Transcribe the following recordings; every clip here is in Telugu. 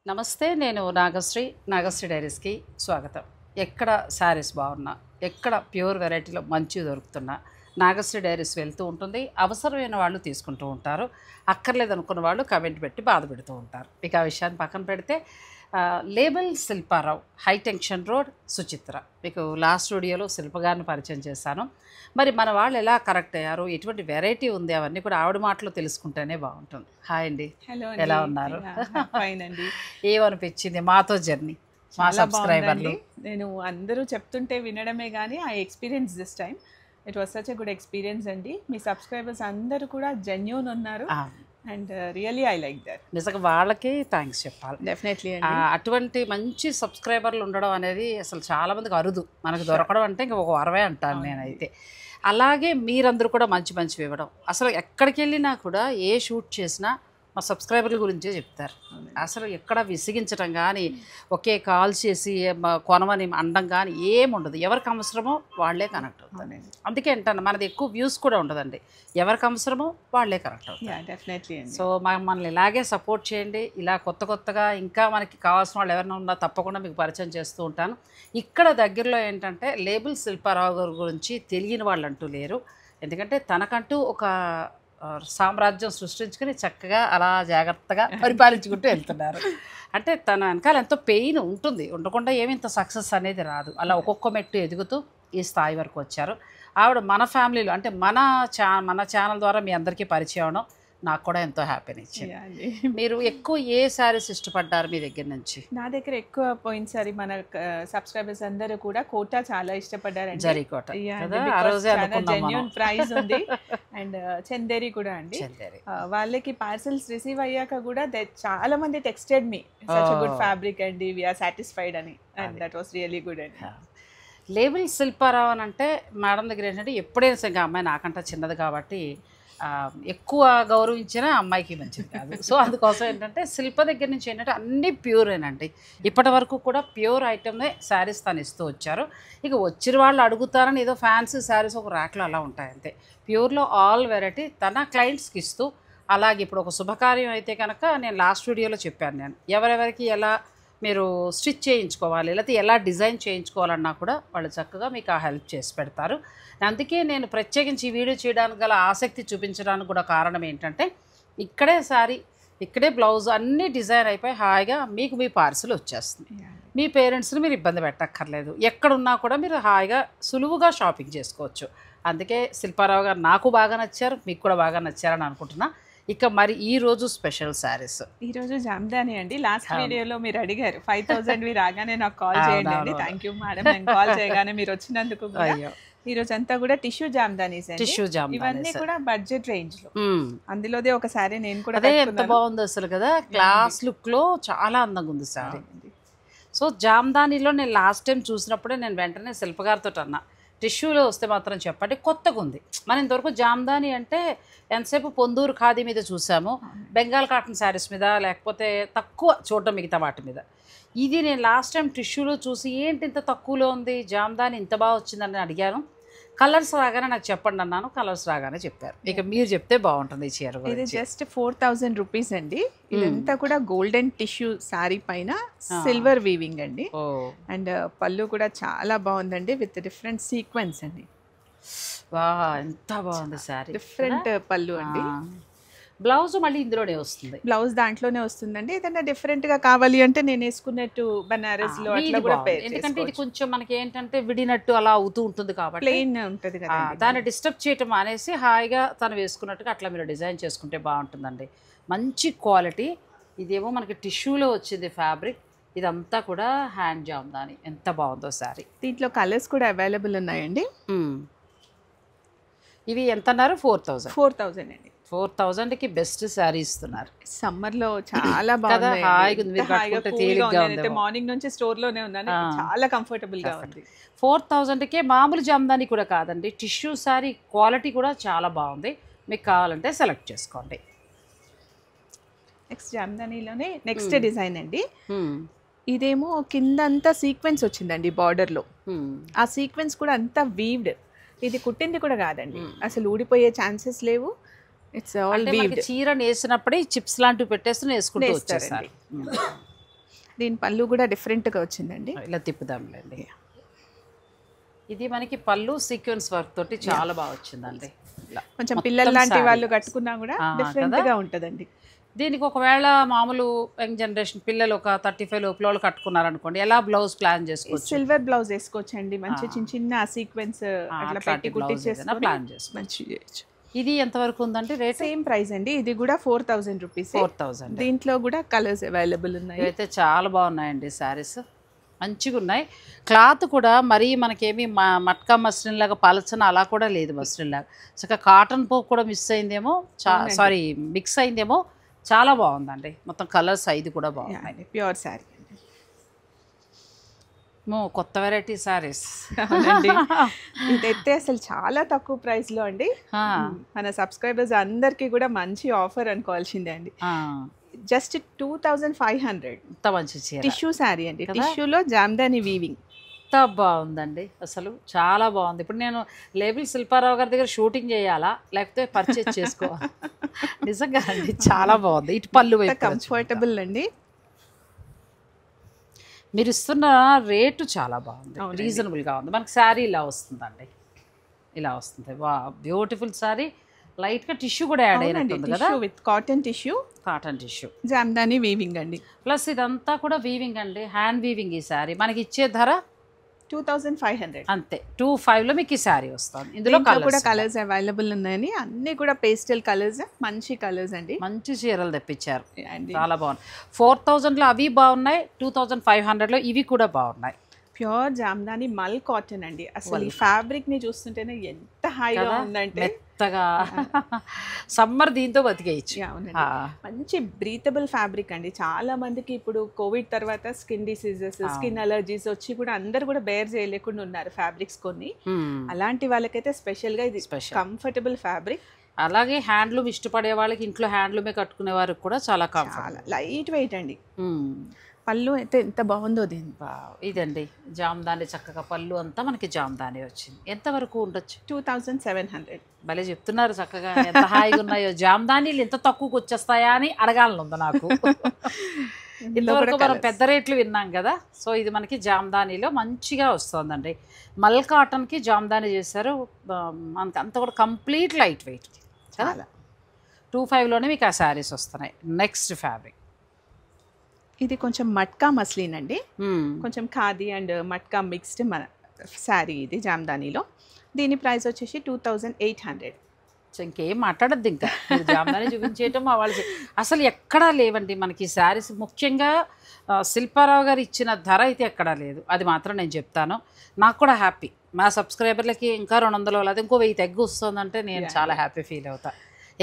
నమస్తే, నేను నాగశ్రీ డైరీస్కి స్వాగతం. ఎక్కడ శారీస్ బాగున్నా, ఎక్కడ ప్యూర్ వెరైటీలో మంచి దొరుకుతున్నా నాగశ్రీ డైరీస్ వెళ్తూ ఉంటుంది. అవసరమైన వాళ్ళు తీసుకుంటూ ఉంటారు, అక్కర్లేదనుకున్న వాళ్ళు కమెంట్ పెట్టి బాధ పెడుతూ ఉంటారు. ఇక ఆ విషయాన్ని పక్కన పెడితే label Shilpa Rao, high tension road, Suchitra. మీకు లాస్ట్ వీడియోలో శిల్పగారిని పరిచయం చేశాను. మరి మన వాళ్ళు ఎలా కరెక్ట్ అయ్యారు, ఎటువంటి వెరైటీ ఉంది, అవన్నీ కూడా ఆవిడ మాటలో తెలుసుకుంటేనే బాగుంటుంది. హాయ్ అండి, ఎలా ఉన్నారు? ఏమనిపించింది మాతో జర్నీ, మా సబ్స్క్రైబర్లు? నేను అందరూ చెప్తుంటే వినడమే కానీ ఆ experience this time it was such a good experience అండి. మీ సబ్స్క్రైబర్స్ అందరూ కూడా జెన్యూన్ ఉన్నారు and really I like that. నిజంగా వాళ్ళకి థ్యాంక్స్ చెప్పాలి. డెఫినెట్లీ అటువంటి మంచి సబ్స్క్రైబర్లు ఉండడం అనేది అసలు చాలామందికి అరుదు. మనకు దొరకడం అంటే ఇంక ఒక 60 అంటాను నేనైతే. అలాగే మీరందరూ కూడా మంచి మంచివి ఇవ్వడం. అసలు ఎక్కడికి వెళ్ళినా కూడా ఏ షూట్ చేసినా మా సబ్స్క్రైబర్ల గురించే చెప్తారు. అసలు ఎక్కడ విసిగించడం కానీ, ఒకే కాల్ చేసి కొనమని అనడం కానీ ఏముండదు. ఎవరికి అవసరమో వాళ్ళే కనెక్ట్ అవుతారు. అందుకే అంటాను, మనది ఎక్కువ వ్యూస్ కూడా ఉండదండి. ఎవరికి అవసరమో వాళ్ళే కనెక్ట్ అవుతారు. డెఫినెట్లీ. సో మనల్ని ఇలాగే సపోర్ట్ చేయండి. ఇలా కొత్తగా ఇంకా మనకి కావాల్సిన వాళ్ళు ఎవరైనా ఉన్నా తప్పకుండా మీకు పరిచయం చేస్తూ ఉంటాను. ఇక్కడ దగ్గరలో ఏంటంటే లేబుల్ శిల్పారావు గారి గురించి తెలియని వాళ్ళు అంటూ లేరు. ఎందుకంటే తనకంటూ ఒక సామ్రాజ్యం సృష్టించుకుని చక్కగా అలా జాగ్రత్తగా పరిపాలించుకుంటూ వెళ్తున్నారు. అంటే తన వెనకాల ఎంతో పెయిన్ ఉంటుంది, ఉండకుండా ఏమి ఇంత సక్సెస్ అనేది రాదు. అలా ఒక్కొక్క మెట్టు ఎదుగుతూ ఈ స్థాయి వరకు వచ్చారు. ఆవిడ మన ఫ్యామిలీలో, అంటే మన ఛానల్ ద్వారా మీ అందరికీ పరిచయం అవడం నాకు కూడా ఎంతో హ్యాపీని ఇచ్చింది. మీరు ఎక్కువ ఏ శారీస్ ఇష్టపడ్డారు మీ దగ్గర నుంచి? నా దగ్గర ఎక్కువ పోయినసారి మన సబ్స్క్రైబర్స్ అందరూ కూడా కోటా చాలా ఇష్టపడ్డారండి. జరీకోట జెన్యూన్ ప్రైస్ ఉంది. అండ్ చందేరి కూడా అండి. వాళ్ళకి పార్సల్స్ రిసీవ్ అయ్యాక కూడా చాలా మంది texted me such good fabric అండి, వి ఆర్ సాటిస్ఫైడ్ అని. And that was really good అండి. లేబుల్ శిల్పారావు అని అంటే మేడం దగ్గర ఏంటంటే ఎప్పుడైనా సరే, అమ్మాయి నాకంటే చిన్నది కాబట్టి ఎక్కువ గౌరవించిన అమ్మాయికి మంచిది కాదు. సో అందుకోసం ఏంటంటే శిల్ప దగ్గర నుంచి ఏంటంటే అన్నీ ప్యూరేనండి. ఇప్పటి వరకు కూడా ప్యూర్ ఐటమ్నే శారీస్ తను ఇస్తూ వచ్చారు. ఇక వచ్చిన వాళ్ళు అడుగుతారని ఏదో ఫ్యాన్సీ శారీస్ ఒక ర్యాక్లో అలా ఉంటాయి అంతే. ప్యూర్లో ఆల్ వెరైటీ తన క్లయింట్స్కి ఇస్తూ, అలాగే ఇప్పుడు ఒక శుభకార్యం అయితే కనుక నేను లాస్ట్ వీడియోలో చెప్పాను, నేను ఎవరెవరికి ఎలా మీరు స్టిచ్ చేయించుకోవాలి, లేకపోతే ఎలా డిజైన్ చేయించుకోవాలన్నా కూడా వాళ్ళు చక్కగా మీకు ఆ హెల్ప్ చేసి పెడతారు. అందుకే నేను ప్రత్యేకించి ఈ వీడియో చేయడానికి గల ఆసక్తి చూపించడానికి కూడా కారణం ఏంటంటే, ఇక్కడే శారీ, ఇక్కడే బ్లౌజ్ అన్నీ డిజైన్ అయిపోయి హాయిగా మీకు మీ పార్సిల్ వచ్చేస్తుంది. మీ పేరెంట్స్ని మీరు ఇబ్బంది పెట్టక్కర్లేదు. ఎక్కడున్నా కూడా మీరు హాయిగా సులువుగా షాపింగ్ చేసుకోవచ్చు. అందుకే శిల్పారావు గారు నాకు బాగా నచ్చారు, మీకు కూడా బాగా నచ్చారని అనుకుంటున్నా. ఇక మరి ఈ రోజు స్పెషల్ శారీస్, ఈరోజు జామ్దాని అండి. లాస్ట్ వీడియోలో మీరు అడిగారు 5000 రాగానే నాకు కాల్ చేయండి అండి. థ్యాంక్ యూ మేడం, నేను కాల్ చేయగానే మీరు వచ్చినందుకు. ఈ రోజు అంతా కూడా టిష్యూ జామ్దానీస్, ఇవన్నీ కూడా బడ్జెట్ రేంజ్ లో. అందులోదే ఒక శారీ నేను కూడా, అదే ఎంత బాగుంది అసలు కదా, క్లాస్ లుక్ లో చాలా అందంగా ఉంది శారీ. సో జామ్దానీలో నేను లాస్ట్ టైం చూసినప్పుడే నేను వెంటనే శిల్పగారితో అన్నా, టిష్యూలో వస్తే మాత్రం చెప్పండి, కొత్తగా ఉంది. మనం ఇంతవరకు జామ్దాని అంటే ఎంతసేపు పొందూరు ఖాదీ మీద చూసాము, బెంగాల్ కాటన్ శారీస్ మీద, లేకపోతే తక్కువ చూడటం మిగతా వాటి మీద. ఇది నేను లాస్ట్ టైం టిష్యూలో చూసి ఏంటి ఇంత తక్కువలో ఉంది జామ్దాని, ఇంత బాగా వచ్చిందని అడిగాను. కలర్స్ రాగానే నాకు చెప్పండి అన్నాను, కలర్స్ రాగానే చెప్పారు. ఇక మీరు చెప్తే బాగుంటుంది. ఈ చీర ఇది జస్ట్ 4000 రూపీస్ అండి. ఇదంతా కూడా గోల్డెన్ టిష్యూ శారీ పైన సిల్వర్ వీవింగ్ అండి. అండ్ పళ్ళు కూడా చాలా బాగుందండి, విత్ డిఫరెంట్ సీక్వెన్స్ అండి. వా, ఎంత బాగుంది శారీ, డిఫరెంట్ పళ్ళు అండి. బ్లౌజ్ మళ్ళీ ఇందులోనే వస్తుంది, బ్లౌజ్ దాంట్లోనే వస్తుందండి. ఏదైనా డిఫరెంట్ గా కావాలి అంటే నేను వేసుకున్నట్టు బనారస్ లో అట్లా కూడా, ఎందుకంటే ఇది కొంచెం మనకి ఏంటంటే విడినట్టు అలా అవుతూ ఉంటుంది కాబట్టి ప్లెయిన్ ఉంటుంది కదా, దాన్ని డిస్టర్బ్ చేయటం అనేసి హాయిగా తను వేసుకున్నట్టుగా అట్లా మీరు డిజైన్ చేసుకుంటే బాగుంటుందండి. మంచి క్వాలిటీ. ఇదేమో మనకి టిష్యూలో వచ్చింది ఫ్యాబ్రిక్, ఇదంతా కూడా హ్యాండ్ జామ్దాని. ఎంత బాగుందో శారీ. దీంట్లో కలర్స్ కూడా అవైలబుల్ ఉన్నాయండి. ఇవి ఎంత అన్నారు? 4000 అండి. 4000కి బెస్ట్ శారీ ఇస్తున్నారు. సమ్మర్ లో చాలా బాగుంది, మార్నింగ్ నుంచి స్టోర్ లోనే ఉన్నాను, చాలా కంఫర్టబుల్ గా ఉంది. 4000కే మామూలు జామ్దాని కూడా కాదండి, టిష్యూ శారీ క్వాలిటీ కూడా చాలా బాగుంది. మీకు కావాలంటే సెలెక్ట్ చేసుకోండి. నెక్స్ట్ జామ్దానీలోనే నెక్స్ట్ డిజైన్ అండి. ఇదేమో కిందంతా సీక్వెన్స్ వచ్చిందండి బార్డర్ లో. ఆ సీక్వెన్స్ కూడా అంతా వీవ్డ్. ఇది కుట్టింది కూడా కాదండి, అసలు ఊడిపోయే ఛాన్సెస్ లేవు. It's all weaved. చీర నేసినప్పుడే చిప్స్ లాంటివి పెట్టేసి నేసుకుంటూ వచ్చేసారు. దీని పళ్ళు కూడా డిఫరెంట్గా వచ్చిందండి. ఇలా తిప్పుదాంలేండి. ఇది మనకి పళ్ళు సీక్వెన్స్ వర్క్ తోటి చాలా బాగా వచ్చిందండి. కొంచెం పిల్లలు లాంటి వాళ్ళు కట్టుకున్నా కూడా డిఫరెంట్గా ఉంటుందండి. దీనికి ఒకవేళ మామూలు యంగ్ జనరేషన్ పిల్లలు ఒక 35 లోపల వాళ్ళు కట్టుకున్నారనుకోండి, ఎలా బ్లౌజ్ ప్లాన్ చేసుకోవచ్చు? సిల్వర్ బ్లౌజ్ వేసుకోవచ్చండి. మంచి చిన్న చిన్న సీక్వెన్స్ అట్లా పెట్టి కుట్టించేసుకొని ప్లాన్ చేసుకోవచ్చు. మంచిగా చేయొచ్చు. ఇది ఎంతవరకు ఉందండి రేట్? సేమ్ ప్రైస్ అండి. ఇది కూడా 4000 రూపీస్. 4000. దీంట్లో కూడా కలర్స్ అవైలబుల్ ఉన్నాయి. అయితే చాలా బాగున్నాయండి శారీస్, మంచిగా ఉన్నాయి. క్లాత్ కూడా మరీ మనకేమి మట్కా మస్లిన్ లాగా పలచన అలా కూడా లేదు, మస్లిన్ లాగా చక్కగా కాటన్ పోక్ కూడా మిస్ అయిందేమో, సారీ మిక్స్ అయిందేమో. చాలా బాగుందండి. మొత్తం కలర్స్ 5 కూడా బాగున్నాయి. ప్యూర్ శారీ అండి. కొత్త వెరైటీ శారీస్ ఇదైతే అసలు చాలా తక్కువ ప్రైస్లో అండి. మన సబ్స్క్రైబర్స్ అందరికీ కూడా మంచి ఆఫర్ అనుకోవాల్సిందే అండి. జస్ట్ 2500. మంచి చీర, టిష్యూ శారీ అండి. టిష్యూలో జామ్దాని వీవింగ్. ఎంత బాగుందండి, అసలు చాలా బాగుంది. ఇప్పుడు నేను లేబుల్ శిల్పారావు గారి దగ్గర షూటింగ్ చేయాలా లేకపోతే పర్చేజ్ చేసుకోవాలా? నిజంగా అండి చాలా బాగుంది. ఇటు పళ్ళు కంఫర్టబుల్ అండి. మీరు ఇస్తున్న రేటు చాలా బాగుంది, రీజనబుల్గా ఉంది. మనకి శారీ ఇలా వస్తుందండి, ఇలా వస్తుంది. వా, బ్యూటిఫుల్ శారీ. లైట్గా టిష్యూ కూడా యాడ్ అయినట్టుంది కదా, with cotton tissue. Jamdani weaving అండి. ప్లస్ ఇదంతా కూడా వీవింగ్ అండి, హ్యాండ్ వీవింగ్. ఈ శారీ మనకి ఇచ్చే ధర 2500 అంతే. 2500లో మీకు ఈ శారీ వస్తుంది. ఇందులో కూడా కలర్స్ అవైలబుల్ ఉన్నాయని, అన్ని కూడా పేస్టల్ కలర్స్, మంచి కలర్స్ అండి. మంచి చీరలు తెప్పించారు, చాలా బాగుంది. 4000లో అవి బాగున్నాయి, 2500లో ఇవి కూడా బాగున్నాయి. ప్యూర్ జామ్దాని మల్ కాటన్ అండి. అసలు ఈ ఫ్యాబ్రిక్ ని చూస్తుంటేనే ఎంత హాయిగా ఉందంటే, మెత్తగా సమ్మర్ దీంతో బతికేయచ్చు. మంచి బ్రీతబుల్ ఫ్యాబ్రిక్ అండి. చాలా మందికి ఇప్పుడు కోవిడ్ తర్వాత స్కిన్ డిసీజెస్, స్కిన్ అలర్జీస్ వచ్చి కూడా అందరు కూడా బేర్ చేయలేకుండా ఉన్నారు ఫ్యాబ్రిక్స్ కొన్ని. అలాంటి వాళ్ళకైతే స్పెషల్ గా ఇది కంఫర్టబుల్ ఫ్యాబ్రిక్. అలాగే హ్యాండ్లూమ్ ఇష్టపడే వాళ్ళకి, ఇంట్లో హ్యాండ్లూమే కట్టుకునే వారికి కూడా చాలా కంఫర్ట్, లైట్ వెయిట్ అండి. పళ్ళు అయితే ఎంత బాగుందో దీని. ఇదండి జామ్దాని, చక్కగా పళ్ళు అంతా మనకి జామ్దాని వచ్చింది. ఎంతవరకు ఉండొచ్చు? 2700. భలే చెప్తున్నారు చక్కగా, ఎంత హాయిగా ఉన్నాయో. జామ్దానీలు ఎంత తక్కువకి వచ్చేస్తాయా అని అడగాలని ఉంది నాకు. ఇంతవరకు మనం పెద్ద రేట్లు విన్నాం కదా, సో ఇది మనకి జామ్దానీలో మంచిగా వస్తుందండి. మల్ కాటన్కి జామ్దాని చేశారు. మనకి అంతా కూడా కంప్లీట్ లైట్ వెయిట్. చాలా 2500లోనే మీకు ఆ శారీస్ వస్తున్నాయి. నెక్స్ట్ ఫ్యాబ్రిక్ ఇది కొంచెం మట్కా మస్లిన్ అండి. కొంచెం ఖాదీ అండ్ మట్కా మిక్స్డ్ మన శారీ ఇది జామ్దానీలో. దీని ప్రైస్ వచ్చేసి 2800. ఇంకేం మాట్లాడద్దు, ఇంకా జామ్దాని చూపించేయటం వాళ్ళు అసలు ఎక్కడా లేవండి మనకి శారీస్. ముఖ్యంగా శిల్పారావు గారు ఇచ్చిన ధర అయితే ఎక్కడా లేదు, అది మాత్రం నేను చెప్తాను. నాకు కూడా హ్యాపీ. మా సబ్స్క్రైబర్లకి ఇంకా 200 లేదా ఇంకో 1000 తగ్గి వస్తుందంటే నేను చాలా హ్యాపీ ఫీల్ అవుతా.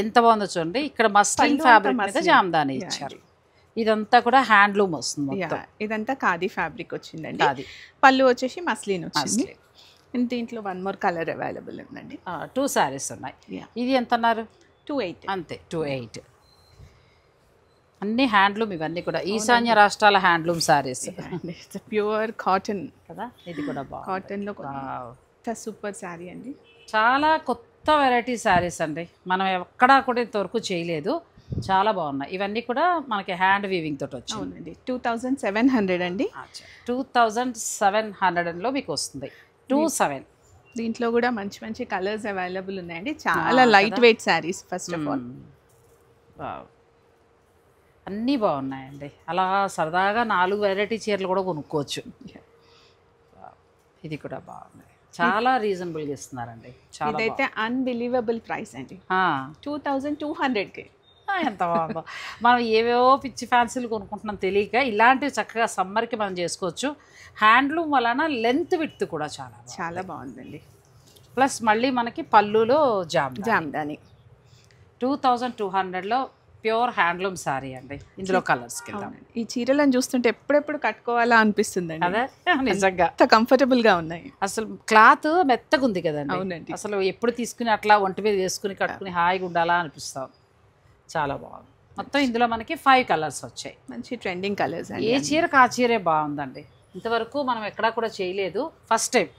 ఎంత బాగుందో చూడండి. ఇక్కడ మస్లిన్ ఫ్యాబ్రిక్ మీద జామ్దాని ఇచ్చారు. ఇదంతా కూడా హ్యాండ్లూమ్ వస్తుంది. ఇదంతా ఖాదీ ఫ్యాబ్రిక్ వచ్చిందండి. పళ్ళు వచ్చేసి మస్లిన్ వచ్చింది. దీంట్లో 1 more కలర్ అవైలబుల్ ఉందండి. 2 శారీస్ ఉన్నాయి. ఇది ఎంత అన్నారు? 28. అంతే, 28. అన్ని హ్యాండ్లూమ్, ఇవన్నీ కూడా ఈశాన్య రాష్ట్రాల హ్యాండ్లూమ్ శారీస్. ప్యూర్ కాటన్ కదా, ఇది కూడా బాగుంది. కాటన్లో సూపర్ శారీ అండి. చాలా కొత్త వెరైటీ శారీస్ అండి, మనం ఎక్కడా కూడా ఇంతవరకు చేయలేదు. చాలా బాగున్నాయి. ఇవన్నీ కూడా మనకి హ్యాండ్ వీవింగ్ తోటి వచ్చింది. 2700 అండి. 2700లో మీకు వస్తుంది. 27. దీంట్లో కూడా మంచి మంచి కలర్స్ అవైలబుల్ ఉన్నాయండి. చాలా light weight saris. First of all అన్నీ బాగున్నాయండి. అలా సరదాగా 4 వెరైటీ చీరలు కూడా కొనుక్కోవచ్చు. ఇది కూడా బాగుంది, చాలా రీజనబుల్గా ఇస్తున్నారండి. ఇదైతే అన్బిలీవబుల్ ప్రైస్ అండి. 2200కి. ఎంత బాగుందో. మనం ఏవేవో పిచ్చి ఫ్యాన్సీలు కొనుక్కుంటున్నాం తెలియక, ఇలాంటివి చక్కగా సమ్మర్కి మనం చేసుకోవచ్చు. హ్యాండ్లూమ్ వలన లెంత్ విడ్త్ కూడా చాలా బాగుందండి. ప్లస్ మళ్ళీ మనకి పళ్ళులో జామ్దాని. 2200లో ప్యూర్ హ్యాండ్లూమ్ శారీ అండి. ఇందులో కలర్స్ కింద ఈ చీరలను చూస్తుంటే ఎప్పుడెప్పుడు కట్టుకోవాలా అనిపిస్తుంది. అదే నిజంగా కంఫర్టబుల్ గా ఉన్నాయి. అసలు క్లాత్ మెత్తగా ఉంది కదండి. అవునండి. అసలు ఎప్పుడు తీసుకుని అట్లా ఒంటి మీద వేసుకుని కట్టుకుని హాయిగా ఉండాలా అనిపిస్తాం. చాలా బాగుంది. మొత్తం ఇందులో మనకి 5 కలర్స్ వచ్చాయి. మంచి ట్రెండింగ్ కలర్స్. ఏ చీరకు ఆ చీరే బాగుందండి. ఇంతవరకు మనం ఎక్కడా కూడా చేయలేదు, ఫస్ట్ టైం.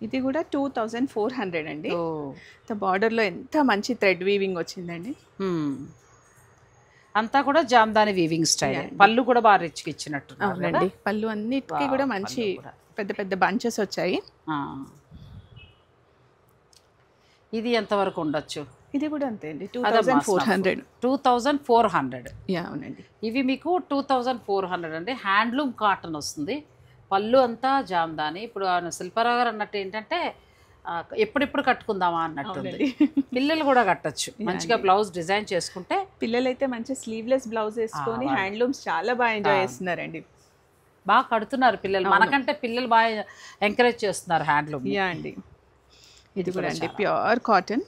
ఇది కూడా 2400 అండి. బార్డర్లో ఎంత మంచి థ్రెడ్ వీవింగ్ వచ్చిందండి. అంతా కూడా జామ్దాని వీవింగ్ స్టైల్. పళ్ళు కూడా బాగా రిచ్గా ఇచ్చినట్టు. అవునండి, పళ్ళు అన్నిటికీ కూడా మంచి పెద్ద పెద్ద బంచెస్ వచ్చాయి. ఇది ఎంత వరకు ఉండొచ్చు? ఇది కూడా అంతే అండి, 2400. 2400. అవునండి, ఇవి మీకు 2400 అండి. హ్యాండ్లూమ్ కాటన్ వస్తుంది. పళ్ళు అంతా జామ్దాని. ఇప్పుడు శిల్పారావు గారు అన్నట్టు ఏంటంటే ఎప్పుడెప్పుడు కట్టుకుందామా అన్నట్టు. పిల్లలు కూడా కట్టచ్చు మంచిగా, బ్లౌజ్ డిజైన్ చేసుకుంటే. పిల్లలైతే మంచి స్లీవ్లెస్ బ్లౌజ్ వేసుకొని హ్యాండ్లూమ్స్ చాలా బాగా ఎంజాయ్ చేస్తున్నారండి. బాగా కడుతున్నారు పిల్లలు, మనకంటే పిల్లలు బాగా ఎంకరేజ్ చేస్తున్నారు హ్యాండ్లూమ్. అండి, ఇది కూడా అండి ప్యూర్ కాటన్,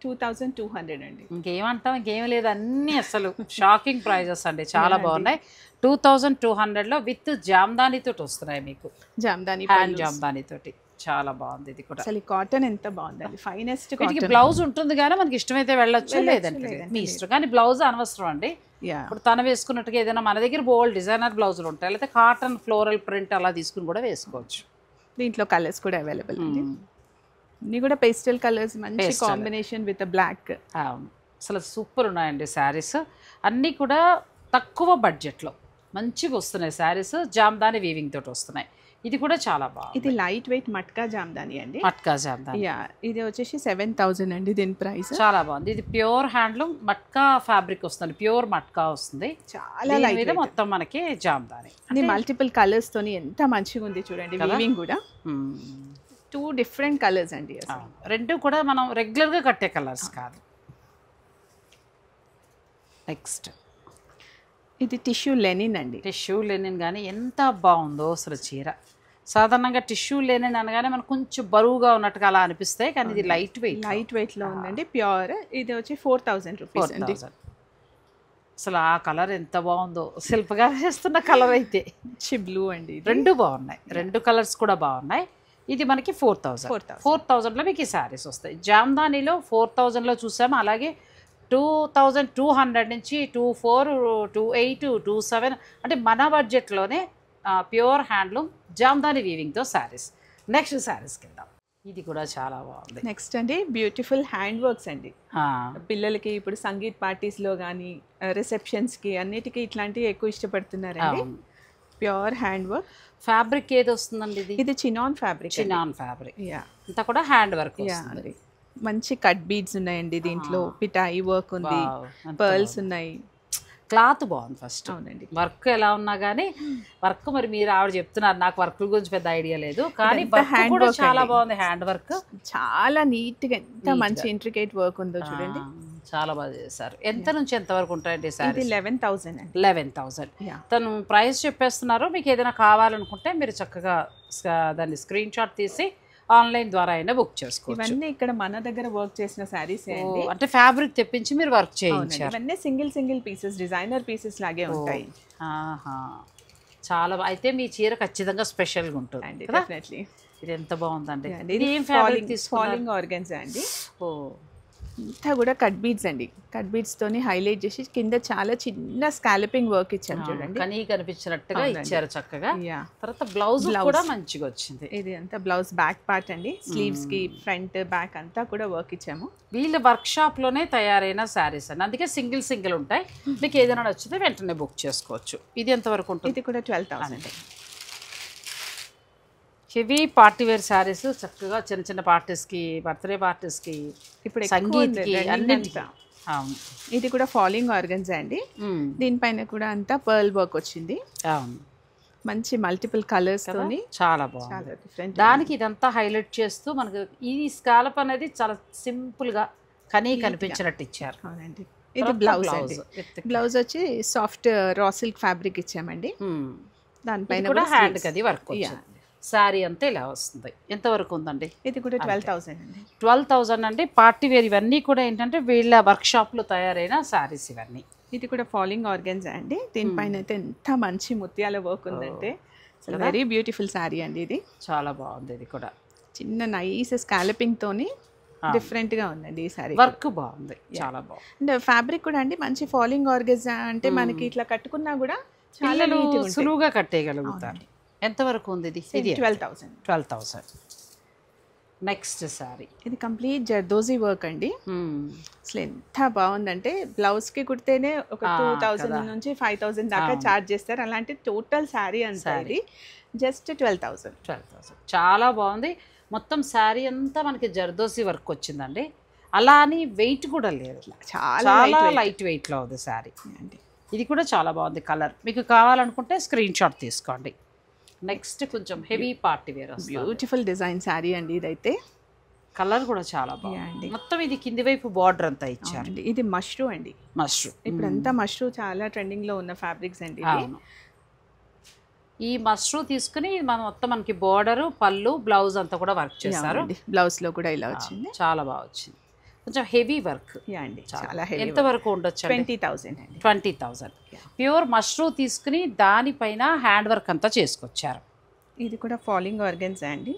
2200 అండి. ఇంకేమంటాం, ఇంకేం లేదు, అన్నీ అసలు షాకింగ్ ప్రైజెస్ అండి, చాలా బాగున్నాయి. 2200లో విత్ జామ్దాని తోటి వస్తున్నాయి మీకు. జామ్దాని హ్యాండ్ జామ్దాని తోటి చాలా బాగుంది. ఇది కూడా అసలు కాటన్ ఎంత బాగుందండి, ఫైనెస్ట్ కాటన్. బ్లౌజ్ ఉంటుంది కానీ మనకి ఇష్టమైతే వెళ్ళొచ్చు, లేదంటే మీ ఇష్టం. కానీ బ్లౌజ్ అనవసరం అండి. ఇప్పుడు తన వేసుకున్నట్టుగా ఏదైనా మన దగ్గర బోల్డ్ డిజైనర్ బ్లౌజులు ఉంటాయి, లేకపోతే కాటన్ ఫ్లోరల్ ప్రింట్ అలా తీసుకుని కూడా వేసుకోవచ్చు. దీంట్లో కలర్స్ కూడా అవైలబుల్ అండి. ఇన్ని కూడా పేస్టల్ కలర్స్, మంచి కాంబినేషన్ విత్ బ్లాక్. అసలు సూపర్ ఉన్నాయండి శారీస్. అన్నీ కూడా తక్కువ బడ్జెట్లో మంచిగా వస్తున్నాయి శారీస్. జామ్దాని వీవింగ్ తోటి వస్తున్నాయి. ఇది కూడా చాలా బాగుంది. ఇది లైట్ వెయిట్ మట్కా జామ్దాని అండి. మట్కా జామ్దాని, ఇది వచ్చేసి 7000 అండి దీని ప్రైస్. చాలా బాగుంది. ఇది ప్యూర్ హ్యాండ్లూమ్ మట్కా ఫ్యాబ్రిక్ వస్తుంది, ప్యూర్ మట్కా వస్తుంది. చాలా లైట్ మీద మొత్తం మనకి జామ్దాని. ఇది మల్టిపుల్ కలర్స్ తోని ఎంత మంచిగా ఉంది చూడండి. వీవింగ్ కూడా 2 డిఫరెంట్ కలర్స్ అండి. రెండు కూడా మనం రెగ్యులర్గా కట్టే కలర్స్ కాదు. నెక్స్ట్ ఇది టిష్యూ లెనిన్ అండి. టిష్యూ లెనిన్ కానీ ఎంత బాగుందో అసలు చీర. సాధారణంగా టిష్యూ లెనిన్ అనగానే మనకు కొంచెం బరువుగా ఉన్నట్టుగా అలా అనిపిస్తాయి, కానీ ఇది లైట్ వెయిట్లో ఉందండి, ప్యూర్. ఇది వచ్చి 4000 రూపీస్ అండి. అసలు ఆ కలర్ ఎంత బాగుందో, శిల్పగా వేస్తున్న కలర్ అయితే బ్లూ అండి. రెండు బాగున్నాయి, రెండు కలర్స్ కూడా బాగున్నాయి. ఇది మనకి 4000లో మీకు ఈ శారీస్ వస్తాయి. జామ్దానిలో 4000లో చూసాము, అలాగే 2200 నుంచి 2400, 2800, 2700 అంటే మన బడ్జెట్లోనే ప్యూర్ హ్యాండ్లూమ్ జామ్దాని వీవింగ్తో శారీస్. నెక్స్ట్ శారీస్కి వెళ్దాం. ఇది కూడా చాలా బాగుంది. నెక్స్ట్ అండి బ్యూటిఫుల్ హ్యాండ్ వర్క్స్ అండి. పిల్లలకి ఇప్పుడు సంగీత్ పార్టీస్లో కానీ రిసెప్షన్స్కి అన్నిటికీ ఇట్లాంటివి ఎక్కువ ఇష్టపడుతున్నారండి. Pure hand work. ఫ్యాబ్రిక్ ఏది వస్తుందండి? ఇది చినాన్ ఫ్యాబ్రిక్. అంతా కూడా హ్యాండ్ వర్క్ వస్తుంది. మంచి కట్ బీడ్స్ ఉన్నాయండి దీంట్లో, పిటాయి వర్క్ ఉంది, పర్ల్స్ ఉన్నాయి. క్లాత్ బాగుంది ఫస్ట్. అవునండి, వర్క్ ఎలా ఉన్నా కానీ వర్క్ మరి మీరు ఆవిడ చెప్తున్నారు, నాకు వర్క్ గురించి పెద్ద ఐడియా లేదు, కానీ హ్యాండ్ కూడా చాలా బాగుంది. హ్యాండ్ వర్క్ చాలా నీట్ గా, ఎంత మంచి ఇంట్రికేట్ వర్క్ ఉందో చూడండి, చాలా బాగా చేశారు. ఎంత నుంచి ఎంత వరకు ఉంటాయండి సార్? 11,000 అండి. 11,000 తను ప్రైస్ చెప్పేస్తున్నారు. మీకు ఏదైనా కావాలనుకుంటే మీరు చక్కగా దాన్ని స్క్రీన్ షాట్ తీసి ఆన్లైన్ ద్వారా అయినా బుక్ చేసుకోవచ్చు. ఇవన్నీ ఇక్కడ మన దగ్గర వర్క్ చేసిన శారీస్ అంటే ఫ్యాబ్రిక్ తెప్పించి మీరు వర్క్ చేయించారు. ఇవన్నీ సింగిల్ పీసెస్, డిజైనర్ పీసెస్ లాగే ఉంటాయి. చాలా అయితే మీ చీర ఖచ్చితంగా స్పెషల్గా ఉంటుంది. డెఫినెట్లీ. ఇది ఎంత బాగుందండి. ఇది ఏం ఫ్యాబ్రిక్? ఫాలింగ్ ఆర్గన్జా అండి. అంతా కూడా కట్ బీడ్స్ అండి. కట్ బీడ్స్ తోని హైలైట్ చేసి కింద చాలా చిన్న స్కాలపింగ్ వర్క్ ఇచ్చారు చూడండి, కానీ కనిపించినట్టుగా ఇచ్చారు చక్కగా. తర్వాత బ్లౌజ్ కూడా మంచిగా వచ్చింది. ఇది అంతా బ్లౌజ్ బ్యాక్ పార్ట్ అండి, స్లీవ్స్ కి ఫ్రంట్ బ్యాక్ అంతా కూడా వర్క్ ఇచ్చాము. వీళ్ళ వర్క్ షాప్ లోనే తయారైన శారీస్ అండి, అందుకే సింగిల్ ఉంటాయి. మీకు ఏదైనా నచ్చితే వెంటనే బుక్ చేసుకోవచ్చు. ఇది ఎంత వరకు ఉంటుంది? ఇది కూడా 12,000. హెవీ పార్టీ వేర్ శారీస్ చక్కగా చిన్న పార్టీస్కి, బర్త్డే పార్టీస్కి, ఇప్పుడు సంగీత్కి అన్నింటికి. ఇది కూడా ఫాలింగ్ ఆర్గన్జా అండి. దీనిపైన కూడా అంతా పర్ల్ వర్క్ వచ్చింది. మంచి మల్టిపుల్ కలర్స్ తోని చాలా బాగుంది. దానికి ఇదంతా హైలైట్ చేస్తూ మనకు ఈ స్కాలప్ అనేది చాలా సింపుల్ గా కనిపించినట్టు ఇచ్చారు. అవునండి. ఇది బ్లౌజ్ అండి. బ్లౌజ్ వచ్చి సాఫ్ట్ రా సిల్క్ ఫ్యాబ్రిక్ ఇచ్చామండి. దానిపైన కూడా హ్యాండ్ కది వర్క్ వచ్చింది. శారీ అంతా ఇలా వస్తుంది. ఎంతవరకు ఉందండి? ఇది కూడా 12,000 అండి. 12,000 అండి. పార్టీ వేర్ ఇవన్నీ కూడా ఏంటంటే వీళ్ళ వర్క్ షాప్లో తయారైన శారీస్ ఇవన్నీ. ఇది కూడా ఫాలింగ్ ఆర్గన్జా అండి. దీనిపైన అయితే ఎంత మంచి ముత్యాల వర్క్ ఉందంటే అసలు వెరీ బ్యూటిఫుల్ శారీ అండి. ఇది చాలా బాగుంది. ఇది కూడా చిన్న నైస్ స్కాలపింగ్ తోని డిఫరెంట్ గా ఉందండి ఈ శారీ. వర్క్ బాగుంది, చాలా బాగుంది. అండ్ ఫ్యాబ్రిక్ కూడా అండి మంచి ఫాలింగ్ ఆర్గన్జా అంటే మనకి ఇట్లా కట్టుకున్నా కూడా చాలా సులువుగా కట్టేయగలుగుతారు. ఎంతవరకు ఉంది? ఇది 12,000. నెక్స్ట్ శారీ ఇది కంప్లీట్ జర్దోజీ వర్క్ అండి. అసలు ఎంత బాగుందంటే బ్లౌజ్కి కుడితేనే ఒక 2000 నుంచి 5000 దాకా ఛార్జ్ చేస్తారు. అలాంటి టోటల్ శారీ అంతా ఇది జస్ట్ 12,000. చాలా బాగుంది. మొత్తం శారీ అంతా మనకి జర్దోసి వర్క్ వచ్చిందండి. అలా అని వెయిట్ కూడా లేదు, చాలా లైట్ వెయిట్లో ఉంది శారీ. ఇది కూడా చాలా బాగుంది. కలర్ మీకు కావాలనుకుంటే స్క్రీన్ షాట్ తీసుకోండి. నెక్స్ట్ కొంచెం heavy party wear, beautiful design sari అండి. ఇదైతే కలర్ కూడా చాలా బాగుంది. మొత్తం ఇది కింది వైపు బార్డర్ అంతా ఇచ్చారండి. ఇది మష్రూ అండి. మష్రూ ఇప్పుడంతా మష్రూ చాలా ట్రెండింగ్ లో ఉన్న ఫ్యాబ్రిక్స్ అండి. ఈ మష్రూ తీసుకుని మనం మొత్తం మనకి బోర్డర్, పళ్ళు, బ్లౌజ్ అంతా కూడా వర్క్ చేశారు. బ్లౌజ్ లో కూడా ఇలా వచ్చింది, చాలా బాగా వచ్చింది. కొంచెం హెవీ వర్క్ అండి, చాలా హెవీ. ఎంత వరకు ఉండొచ్చు? 20,000 అండి. 20,000 ప్యూర్ మష్రూ తీసుకుని దానిపైన హ్యాండ్ వర్క్ అంతా చేసుకొచ్చారు. ఇది కూడా ఫాలింగ్ ఆర్గన్జా అండి.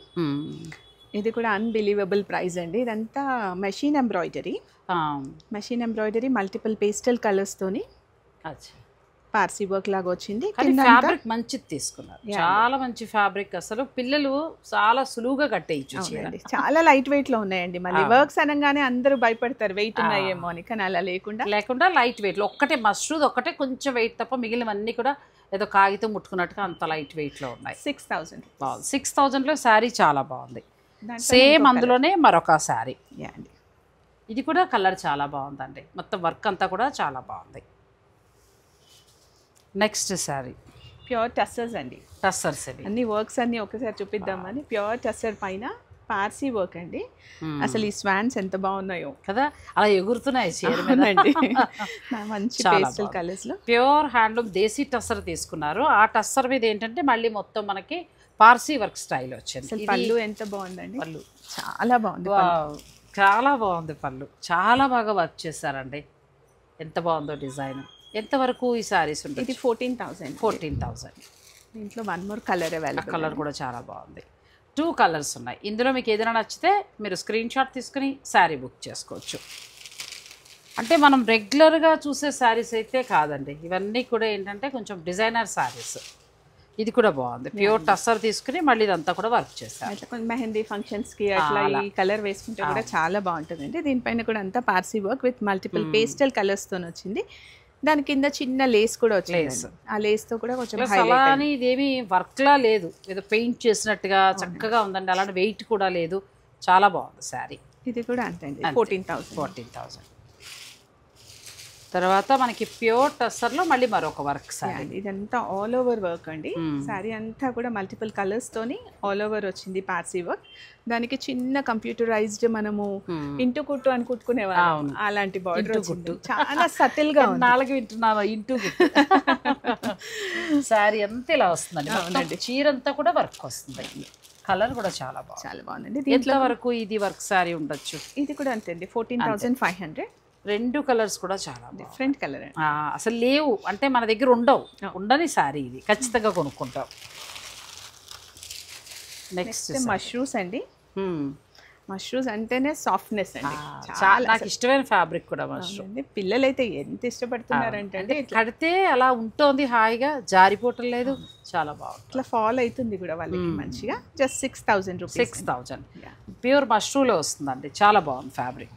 ఇది కూడా అన్బిలీవబుల్ ప్రైస్ అండి. ఇదంతా machine embroidery, multiple pastel colours తోని పార్సీ వర్క్ లాగా వచ్చింది. ఫ్యాబ్రిక్ మంచిది తీసుకున్నారు, చాలా మంచి ఫ్యాబ్రిక్. అసలు పిల్లలు చాలా సులువుగా కట్టేయచ్చు. చాలా లైట్ వెయిట్ లో ఉన్నాయండి. మళ్ళీ వర్క్స్ అనగానే అందరూ భయపడతారు వెయిట్ ఉన్నాయేమో అని, కానీ అలా లేకుండా లైట్ వెయిట్ లో ఒక్కటే మష్రూద్ ఒక్కటే కొంచెం వెయిట్ తప్ప మిగిలినవన్నీ కూడా ఏదో కాగితం ముట్టుకున్నట్టుగా అంత లైట్ వెయిట్ లో ఉన్నాయి. 6,000 లో శారీ చాలా బాగుంది. సేమ్ అందులోనే మరొక శారీ. ఇది కూడా కలర్ చాలా బాగుందండి. మొత్తం వర్క్ అంతా కూడా చాలా బాగుంది. నెక్స్ట్ శారీ ప్యూర్ టస్సర్స్ అండి. టస్సర్స్ అన్ని వర్క్స్ అన్ని ఒకసారి చూపిద్దామని. ప్యూర్ టస్సర్ పైన పార్సీ వర్క్ అండి. అసలు ఈ స్వాన్స్ ఎంత బాగున్నాయో కదా, అలా ఎగురుతున్నాయి చీర అండి. మంచి పేస్టల్ కలర్స్ లో ప్యూర్ హ్యాండ్లూమ్ దేశీ టస్సర్ తీసుకున్నారు. ఆ టస్సర్ మీద ఏంటంటే మళ్ళీ మొత్తం మనకి పార్సీ వర్క్ స్టైల్ వచ్చింది. పళ్ళు ఎంత బాగుందండి, పళ్ళు చాలా బాగుంది. చాలా బాగుంది పళ్ళు, చాలా బాగా వర్క్ చేశారండి. ఎంత బాగుందో డిజైన్. ఎంతవరకు ఈ శారీస్ ఉంటుంది? ఇది 14,000. దీంట్లో one more colour available. Colour కూడా చాలా బాగుంది. 2 కలర్స్ ఉన్నాయి. ఇందులో మీకు ఏదైనా నచ్చితే మీరు స్క్రీన్ షాట్ తీసుకుని శారీ బుక్ చేసుకోవచ్చు. అంటే మనం రెగ్యులర్గా చూసే శారీస్ అయితే కాదండి, ఇవన్నీ కూడా ఏంటంటే కొంచెం డిజైనర్ శారీస్. ఇది కూడా బాగుంది. ప్యూర్ టస్సర్ తీసుకుని మళ్ళీ ఇదంతా కూడా వర్క్ చేశారు. మెహందీ ఫంక్షన్స్కి అట్లా ఈ కలర్ వేసుకుంటే కూడా చాలా బాగుంటుందండి. దీనిపైన కూడా అంతా Parsi work with multiple pastel కలర్స్తో వచ్చింది. దాని కింద చిన్న లేస్ కూడా వచ్చింది. ఆ లేస్ తో కూడా కొంచెం అలానే ఇదేమి వర్క్ లా లేదు, ఏదో పెయింట్ చేసినట్టుగా చక్కగా ఉందండి. అలాంటి వెయిట్ కూడా లేదు, చాలా బాగుంది శారీ. ఇది కూడా అంతే అండి. 14,000. తర్వాత మనకి ప్యూర్ టస్సర్ లో మళ్ళీ మరొక వర్క్ శారీ. ఇదంతా ఆల్ ఓవర్ వర్క్ అండి. శారీ అంతా కూడా మల్టిపుల్ కలర్స్ తోని ఆల్ ఓవర్ వచ్చింది పార్సీ వర్క్. దానికి చిన్న కంప్యూటరైజ్డ్ మనము ఇంటూ కుట్టు అని కుట్టుకునేవాళ్ళం, అలాంటి బార్డర్ వచ్చింది. చాలా సటిల్ గా ఉంది. 4 వింటున్నావా ఇంటూ కుట్టు. శారీ అంతా ఇలా వస్తుందండి. చీర అంతా కూడా వర్క్ వస్తుంది. కలర్ కూడా చాలా బాగుందండి. ఎంత వరకు ఇది వర్క్ శారీ ఉండొచ్చు? ఇది కూడా అంతే అండి. 14,500. 2 కలర్స్ కూడా చాలా డిఫరెంట్ కలర్. అసలు లేవు అంటే మన దగ్గర ఉండని శారీ ఇది, ఖచ్చితంగా కొనుక్కుంటాం. నెక్స్ట్ మష్రూస్ అండి. మష్రూస్ అంటేనే సాఫ్ట్నెస్ అండి. చాలా నాకు ఇష్టమైన ఫ్యాబ్రిక్ కూడా మష్రూమ్. పిల్లలైతే ఎంత ఇష్టపడుతున్నారంటే కడితే అలా ఉంటుంది, హాయిగా జారిపోవటం లేదు, చాలా బాగుంది. ఇట్లా ఫాల్ అవుతుంది కూడా వాళ్ళకి మంచిగా. Just 6,000 rupees. 6,000 ప్యూర్ మష్రూలో వస్తుందండి. చాలా బాగుంది ఫ్యాబ్రిక్.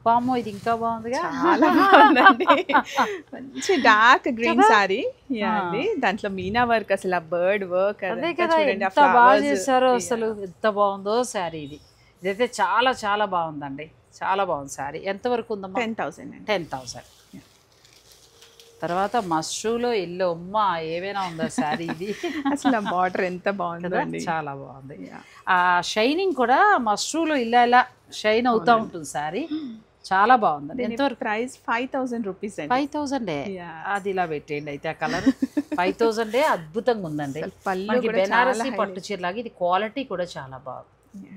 పాము ఇది ఇంకా బాగుందిగా, చాలా బాగుందండి. మంచి డార్క్ గ్రీన్ సారీ అండి. దాంట్లో మీనా వర్క్, అసలు ఆ బర్డ్ వర్క్ అదే కదా, ఎంత బాగా చేశారో. అసలు ఎంత బాగుందో శారీ ఇది. ఇదైతే చాలా చాలా బాగుందండి, చాలా బాగుంది శారీ. ఎంతవరకు ఉందమ్మా? 10,000. తర్వాత మష్రూలో ఎల్లో అమ్మ ఏమైనా ఉందా శారీ ఇది. అసలు బార్డర్ ఎంత బాగుంది, చాలా బాగుంది. ఆ షైనింగ్ కూడా మష్రూలో ఇలా షైన్ అవుతూ ఉంటుంది శారీ. చాలా బాగుంది. ఎంతవరకు ప్రైస్? 5,000 రూపీస్. 5,000 అది ఇలా పెట్టేయండి అయితే. ఆ కలర్ 5,000 అద్భుతంగా ఉందండి. బెనారసీ పట్టు చీర లాగా ఇది. క్వాలిటీ కూడా చాలా బాగుంది.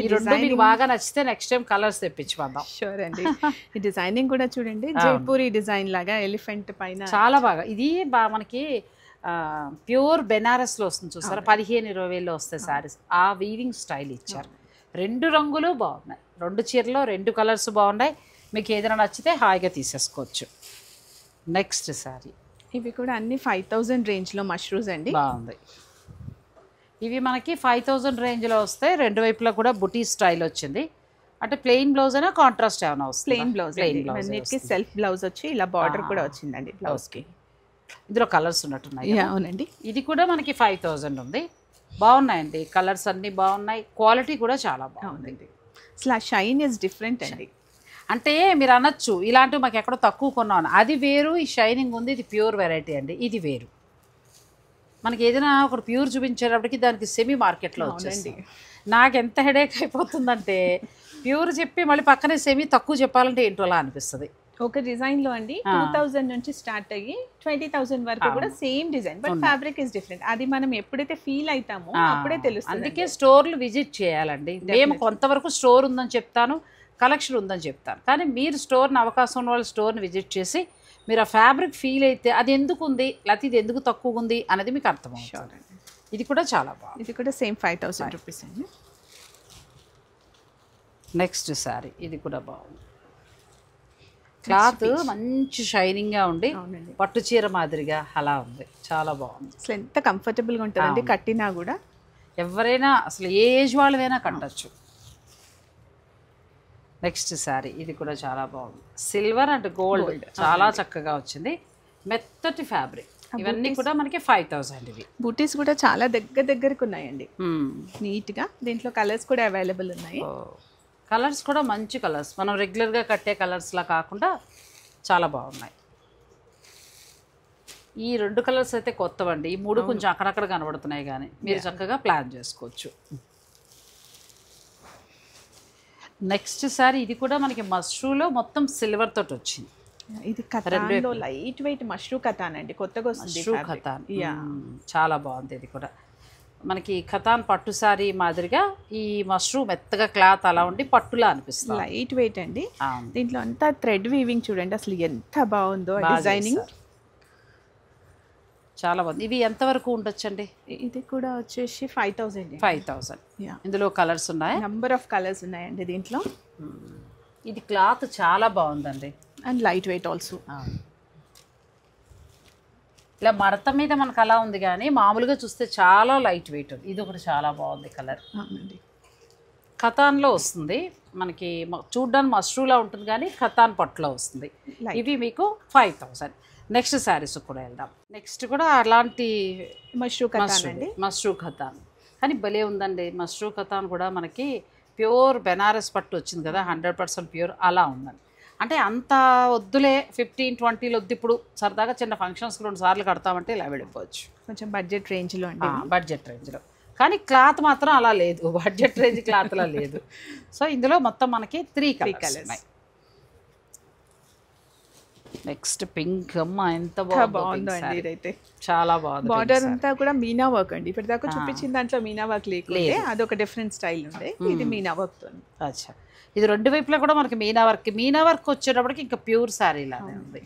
ఈ రెండు మీకు బాగా నచ్చితే నెక్స్ట్ టైం కలర్స్ తెప్పించి పందాం. షూర్ అండి. ఈ డిజైనింగ్ కూడా చూడండి, జైపూరి డిజైన్ లాగా ఎలిఫెంట్ పైన చాలా బాగా. ఇది మనకి ప్యూర్ బెనారస్ లో వస్తుంది చూసారా, 15,000-20,000 వస్తాయి శారీస్. ఆ వీవింగ్ స్టైల్ ఇచ్చారు. 2 రంగులు బాగున్నాయి, 2 చీరలో 2 కలర్స్ బాగున్నాయి. మీకు ఏదైనా నచ్చితే హాయిగా తీసేసుకోవచ్చు. నెక్స్ట్ శారీ. ఇవి కూడా అన్ని 5,000 రేంజ్ లో మష్రూస్ అండి. బాగుంది. ఇవి మనకి 5000 రేంజ్లో వస్తాయి. రెండు వైపులా కూడా బుటీ స్టైల్ వచ్చింది. అంటే ప్లెయిన్ బ్లౌజ్ అయినా కాంట్రాస్ట్ ఏమైనా వస్తుంది? ప్లెయిన్ బ్లౌజ్, అన్నిటికి సెల్ఫ్ బ్లౌజ్ వచ్చి ఇలా బార్డర్ కూడా వచ్చిందండి బ్లౌజ్కి. ఇందులో కలర్స్ ఉన్నట్టున్నాయి. అవునండి. ఇది కూడా మనకి 5000 ఉంది. బాగున్నాయండి, కలర్స్ అన్నీ బాగున్నాయి, క్వాలిటీ కూడా చాలా బాగుంది. అసలు ఆ షైన్ ఇస్ డిఫరెంట్ అండి. అంటే మీరు అనొచ్చు ఇలాంటివి మాకు ఎక్కడో తక్కువ కొన్నాను, అది వేరు, ఈ షైనింగ్ ఉంది, ఇది ప్యూర్ వెరైటీ అండి, ఇది వేరు. మనకి ఏదైనా ఒకటి ప్యూర్ చూపించేటప్పటికి దానికి సెమీ మార్కెట్లో వచ్చేసి నాకు ఎంత హెడేక్ అయిపోతుందంటే ప్యూర్ చెప్పి మళ్ళీ పక్కనే సెమీ తక్కువ చెప్పాలంటే ఏంటో అలా అనిపిస్తుంది. ఒక డిజైన్ లో అండి 2000 నుంచి స్టార్ట్ అయ్యి 20,000 వరకు కూడా same design, but fabric is different. అది మనం ఎప్పుడైతే ఫీల్ అవుతామో అప్పుడే తెలుస్తుంది. అందుకే స్టోర్లు విజిట్ చేయాలండి. మేము కొంతవరకు స్టోర్ ఉందని చెప్తాను, కలెక్షన్ ఉందని చెప్తాను, కానీ మీరు స్టోర్ని అవకాశం ఉన్న వాళ్ళు స్టోర్ని విజిట్ చేసి మీరు ఆ ఫ్యాబ్రిక్ ఫీల్ అయితే అది ఎందుకు ఉంది లేకపోతే ఇది ఎందుకు తక్కువ ఉంది అనేది మీకు అర్థమవుతుంది. ఇది కూడా చాలా బాగుంది. ఇది కూడా సేమ్ 5000 రూపీస్ అండి. నెక్స్ట్ శారీ ఇది కూడా బాగుంది. క్లాత్ మంచి షైనింగ్గా ఉండి పట్టు చీర మాదిరిగా అలా ఉంది, చాలా బాగుంది. అసలు ఎంత కంఫర్టబుల్గా ఉంటుందండి కట్టినా కూడా. ఎవరైనా అసలు ఏ ఏజ్ వాళ్ళైనా కట్టచ్చు. నెక్స్ట్ శారీ ఇది కూడా చాలా బాగుంది. సిల్వర్ అండ్ గోల్డ్ చాలా చక్కగా వచ్చింది, మెత్తటి ఫ్యాబ్రిక్. ఇవన్నీ కూడా మనకి 5000. ఇవి బూటీస్ కూడా చాలా దగ్గరకు ఉన్నాయండి, నీట్గా. దీంట్లో కలర్స్ కూడా అవైలబుల్ ఉన్నాయి. కలర్స్ కూడా మంచి కలర్స్, మనం రెగ్యులర్గా కట్టే కలర్స్లా కాకుండా చాలా బాగున్నాయి. ఈ 2 కలర్స్ అయితే కొత్తవండి, ఈ 3 కొంచెం అక్కడక్కడ కనబడుతున్నాయి, కానీ మీరు చక్కగా ప్లాన్ చేసుకోవచ్చు. నెక్స్ట్ సారీ ఇది కూడా మనకి మష్రూలో మొత్తం సిల్వర్ తోటి వచ్చింది. ఇది కతాన్లో లైట్ వెయిట్ మష్రూ కతాన్ అండి, కొత్తగా వస్తుంది. మష్రూ కతాన్ చాలా బాగుంది. ఇది కూడా మనకి ఖతాన్ పట్టు సారీ మాదిరిగా ఈ మష్రూ మెత్తగా క్లాత్ అలా ఉండి పట్టులా అనిపిస్తుంది. లైట్ వెయిట్ అండి. దీంట్లో అంతా థ్రెడ్ వీవింగ్ చూడండి అసలు ఎంత బాగుందో డిజైనింగ్, చాలా బాగుంది. ఇవి ఎంతవరకు ఉండొచ్చండి? ఇది కూడా వచ్చేసి 5000. 5000. ఇందులో కలర్స్ ఉన్నాయి, నెంబర్ ఆఫ్ కలర్స్ ఉన్నాయండి దీంట్లో. ఇది క్లాత్ చాలా బాగుందండి అండ్ లైట్ వెయిట్ ఆల్సో. ఇలా మడత మీద మనకు అలా ఉంది, కానీ మామూలుగా చూస్తే చాలా లైట్ వెయిట్ ఉంది. ఇది ఒకటి చాలా బాగుంది కలర్. ఖతాన్లో వస్తుంది మనకి, చూడ్డానికి మష్రూలా ఉంటుంది కానీ ఖతాన్ పట్టులో వస్తుంది. ఇవి మీకు 5000. నెక్స్ట్ శారీస్ కూడా వెళ్దాం. నెక్స్ట్ కూడా అలాంటి మష్రూ ఖతాన్ అండి, మష్రూ ఖతాన్. కానీ భలే ఉందండి మష్రూ ఖతాన్ కూడా. మనకి ప్యూర్ బెనారస్ పట్టు వచ్చింది కదా, 100% ప్యూర్ అలా ఉందండి. అంటే అంత వద్దులే 15-20 వద్దు, ఇప్పుడు సరదాగా చిన్న ఫంక్షన్స్ 2 సార్లు కడతామంటే ఇలా వెళ్ళిపోవచ్చు. కొంచెం బడ్జెట్ రేంజ్లో అండి, బడ్జెట్ రేంజ్లో. కానీ క్లాత్ మాత్రం అలా లేదు, బడ్జెట్ రేంజ్ క్లాత్లా లేదు. సో ఇందులో మొత్తం మనకి 3 కలర్స్ ఉన్నాయి. నెక్స్ట్ పింక్, అమ్మ ఎంత బాగుందో అండి, ఇదైతే చాలా బాగుంది. బార్డర్ అంతా కూడా మీనా వర్క్ అండి. ఇప్పటిదాకా చూపించిన దాంట్లో మీనా వర్క్ లేకుంటే అదొక డిఫరెంట్ స్టైల్ ఉండే, ఇది మీనా వర్క్ తో. అచ్చా, ఇది 2 వైపులా కూడా మనకి మీనా వర్క్ వచ్చేటప్పటికి ఇంకా ప్యూర్ శారీ లానే ఉంది.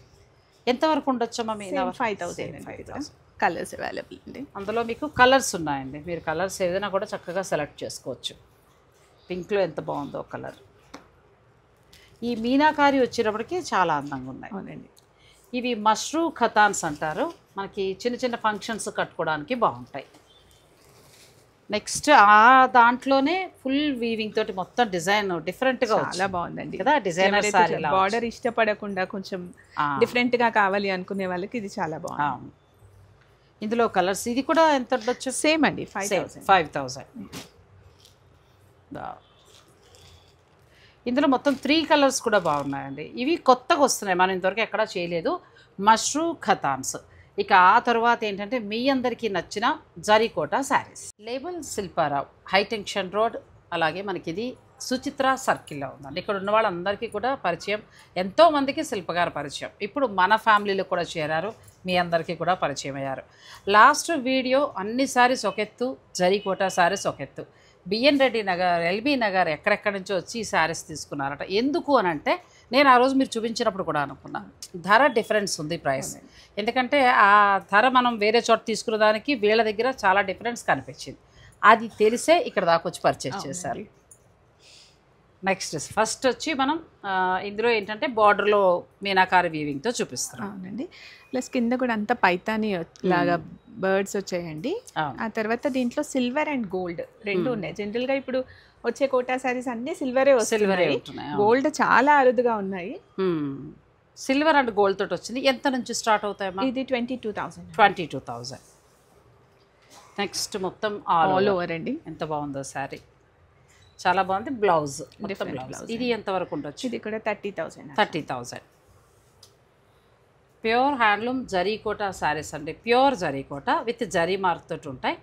ఎంతవరకు ఉండొచ్చమ్మా మీనా వర్క్? 5000. కలర్స్ అవైలబుల్ అండి. అందులో మీకు కలర్స్ ఉన్నాయండి, మీరు కలర్స్ ఏదైనా కూడా చక్కగా సెలెక్ట్ చేసుకోవచ్చు. పింక్లో ఎంత బాగుందో కలర్. ఈ మీనాకారి వచ్చేటప్పటికి చాలా అందంగా ఉన్నాయి. అవునండి. ఇవి మష్రూ ఖతాన్స్ అంటారు, మనకి చిన్న చిన్న ఫంక్షన్స్ కట్టుకోవడానికి బాగుంటాయి. నెక్స్ట్ ఆ దాంట్లోనే ఫుల్ వీవింగ్ తోటి మొత్తం డిజైన్ డిఫరెంట్గా చాలా బాగుందండి కదా. డిజైనర్ సారీ, బార్డర్ ఇష్టపడకుండా కొంచెం డిఫరెంట్గా కావాలి అనుకునే వాళ్ళకి ఇది చాలా బాగుంది. ఇందులో కలర్స్ ఇది కూడా ఎంత ఉండొచ్చు? సేమ్ అండి, 5000. ఇందులో మొత్తం 3 కలర్స్ కూడా బాగున్నాయండి. ఇవి కొత్తగా వస్తున్నాయి, మనం ఇంతవరకు ఎక్కడా చేయలేదు. మష్రూ ఖతాన్స్. ఇక ఆ తర్వాత ఏంటంటే మీ అందరికీ నచ్చిన zari kota saris. Label Shilpa Rao, high tension road, అలాగే మనకి ఇది సుచిత్ర సర్కిల్లో ఉందండి. ఇక్కడ ఉన్న వాళ్ళందరికీ కూడా పరిచయం, ఎంతోమందికి శిల్పగారు పరిచయం. ఇప్పుడు మన ఫ్యామిలీలో కూడా చేరారు, మీ అందరికీ కూడా పరిచయం అయ్యారు. లాస్ట్ వీడియో అన్ని శారీస్ ఒక ఎత్తు, జరీకోట శారీస్ ఒక ఎత్తు. బిఎన్ రెడ్డి నగర్, ఎల్బీ నగర్ ఎక్కడెక్కడి నుంచో వచ్చి ఈ శారీస్ తీసుకున్నారట. ఎందుకు అని అంటే నేను ఆ రోజు మీరు చూపించినప్పుడు కూడా అనుకున్నా, ధర డిఫరెన్స్ ఉంది ప్రైస్. ఎందుకంటే ఆ ధర మనం వేరే చోట తీసుకున్న దానికి వీళ్ళ దగ్గర చాలా డిఫరెన్స్ కనిపించింది. అది తెలిసే ఇక్కడ దాకా వచ్చి పర్చేస్ చేశారు. నెక్స్ట్ ఫస్ట్ వచ్చి మనం ఇందులో ఏంటంటే బార్డర్లో మీనాకారి వీవింగ్తో చూపిస్తున్నాం. అవునండి. ప్లస్ కింద కూడా అంతా పైతాని లాగా బర్డ్స్ వచ్చాయండి. అవును. ఆ తర్వాత దీంట్లో సిల్వర్ అండ్ గోల్డ్ రెండు ఉన్నాయి. జనరల్ గా ఇప్పుడు వచ్చే కోటా సారీస్ అన్ని సిల్వరే సిల్వరే వస్తున్నాయి, ఉంటున్నాయి. గోల్డ్ చాలా అరుదుగా ఉన్నాయి. సిల్వర్ అండ్ గోల్డ్ తోటి వచ్చింది. ఎంత నుంచి స్టార్ట్ అవుతాయమ్మా? ఇది 22,000. 22,000. నెక్స్ట్ మొత్తం ఆల్ ఓవర్ అండి. ఎంత బాగుందో శారీ, చాలా బాగుంది. బ్లౌజ్ మొత్తం బ్లౌజ్. ఇది ఎంత వరకు ఉండొచ్చు? ఇది కూడా 30,000. 30,000. ప్యూర్ హ్యాండ్లూమ్ జరీకోట శారీస్ అండి, pure zari kota with zari mark తోటి ఉంటాయి.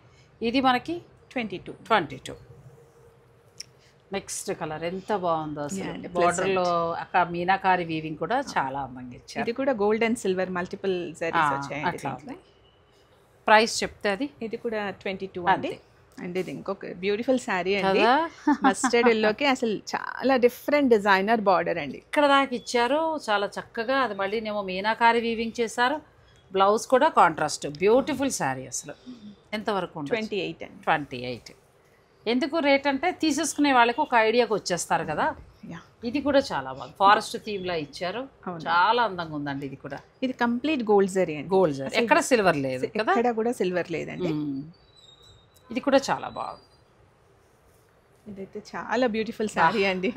ఇది మనకి 22. నెక్స్ట్ కలర్ ఎంత బాగుందో అసలు, బార్డర్లో అక్కడ మీనాకారి వీవింగ్ కూడా చాలా అందంగా ఇచ్చారు. ఇది కూడా gold and silver multiple saris వచ్చాయి. అట్లా ఉంది. ప్రైస్ చెప్తే అది ఇది కూడా 22 అండి. అండ్ ఇది ఇంకొక బ్యూటిఫుల్ శారీ అండి, మస్టర్డ్ ఎల్లోకి అసలు చాలా డిఫరెంట్ డిజైనర్ బార్డర్ అండి. ఇక్కడ దాకా ఇచ్చారు చాలా చక్కగా. అది మళ్ళీ నేమో మీనాకారి వీవింగ్ చేశారు. బ్లౌజ్ కూడా కాంట్రాస్ట్, బ్యూటిఫుల్ శారీ అసలు. ఎంతవరకు? 28 అండి. 28. ఎందుకు రేట్ అంటే తీసేసుకునే వాళ్ళకి ఒక ఐడియాకి వచ్చేస్తారు కదా. ఇది కూడా చాలా బాగుంది, ఫారెస్ట్ థీమ్ లా ఇచ్చారు, చాలా అందంగా ఉందండి. ఇది కూడా ఇది కంప్లీట్ గోల్డ్ జరీ అండి, గోల్డ్ జరీ, ఎక్కడ సిల్వర్ లేదు కదా, ఎక్కడ కూడా సిల్వర్ లేదండి. ఇది కూడా చాలా బాగుంది. ఇదైతే చాలా బ్యూటిఫుల్ శారీ అండి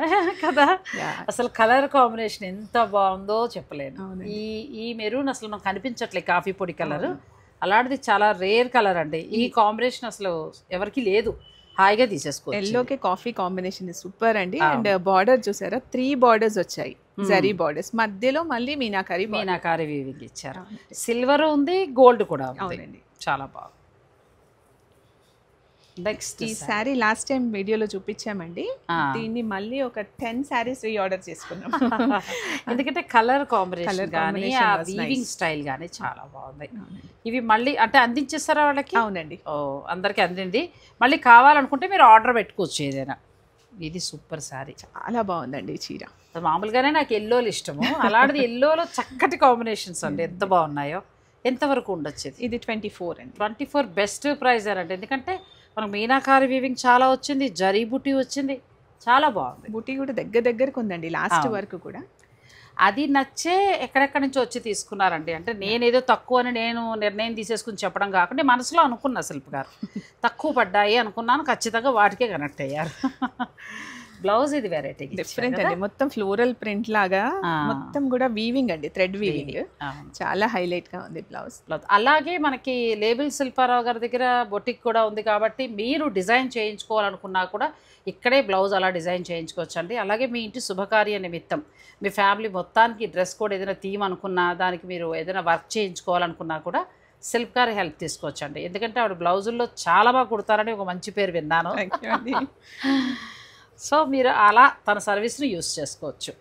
కదా. అసలు కలర్ కాంబినేషన్ ఎంత బాగుందో చెప్పలేను. ఈ మెరూన్ అసలు మనకు కనిపించట్లేదు, కాఫీ పొడి కలర్. అలాంటిది చాలా రేర్ కలర్ అండి. ఈ కాంబినేషన్ అసలు ఎవరికి లేదు, హాయిగా తీసేసుకోవచ్చు. ఎల్లోకి కాఫీ కాంబినేషన్ సూపర్ అండి. అండ్ బార్డర్ చూసారా, 3 బార్డర్స్ వచ్చాయి, జరీ బార్డర్స్, మధ్యలో మళ్ళీ మీనాకారి వీవింగ్ ఇచ్చారు. సిల్వర్ ఉంది, గోల్డ్ కూడా ఉంది, చాలా బాగుంది. నెక్స్ట్ ఈ శారీ లాస్ట్ టైం వీడియోలో చూపించామండి, దీన్ని మళ్ళీ ఒక 10 శారీస్ రీఆర్డర్ చేసుకున్నాం. ఎందుకంటే కలర్ కాంబినేషన్ కానీ ఆ వీవింగ్ స్టైల్ కానీ చాలా బాగుంది. ఇవి మళ్ళీ అంటే అందించేస్తారా వాళ్ళకి? అవునండి, అందరికి అందింది. మళ్ళీ కావాలనుకుంటే మీరు ఆర్డర్ పెట్టుకోవచ్చు ఏదైనా. ఇది సూపర్ శారీ, చాలా బాగుందండి చీర. మామూలుగానే నాకు ఎల్లోలు ఇష్టము, అలాంటిది ఎల్లోలో చక్కటి కాంబినేషన్స్ అండి, ఎంత బాగున్నాయో. ఎంతవరకు ఉండొచ్చు? ఇది 24 అండి. 24 బెస్ట్ ప్రైస్ అండి. ఎందుకంటే మనకు మీనాకారి వీవింగ్ చాలా వచ్చింది, జరీ బుటీ వచ్చింది, చాలా బాగుంది. బుటీ కూడా దగ్గరకు ఉందండి లాస్ట్ వరకు కూడా. అది నచ్చే ఎక్కడెక్కడి నుంచి వచ్చి తీసుకున్నారండి. అంటే నేనేదో తక్కువ అని నేను నిర్ణయం తీసేసుకుని చెప్పడం కాకుండా మనసులో అనుకున్నా, శిల్ప గారు తక్కువ పడ్డాయి అనుకున్నాను, ఖచ్చితంగా వాటికే కనెక్ట్ అయ్యారు. బ్లౌజ్ ఇది వెరైటీ డిఫరెంట్ అండి, మొత్తం ఫ్లోరల్ ప్రింట్ లాగా, మొత్తం కూడా వీవింగ్ అండి, థ్రెడ్ వీవింగ్, చాలా హైలైట్ గా ఉంది బ్లౌజ్. అలాగే మనకి లేబుల్ శిల్పారావు గారి దగ్గర బొటిక్ కూడా ఉంది కాబట్టి మీరు డిజైన్ చేయించుకోవాలనుకున్నా కూడా ఇక్కడే బ్లౌజ్ అలా డిజైన్ చేయించుకోవచ్చు అండి. అలాగే మీ ఇంటి శుభకార్య నిమిత్తం మీ ఫ్యామిలీ మొత్తానికి డ్రెస్ కోడ్ ఏదైనా థీమ్ అనుకున్నా, దానికి మీరు ఏదైనా వర్క్ చేయించుకోవాలనుకున్నా కూడా శిల్ప గారి హెల్ప్ తీసుకోవచ్చండి. ఎందుకంటే ఆవిడ బ్లౌజుల్లో చాలా బాగా కుడతారని ఒక మంచి పేరు విన్నాను. సో మీరు అలా తన సర్వీస్ని యూస్ చేసుకోవచ్చు.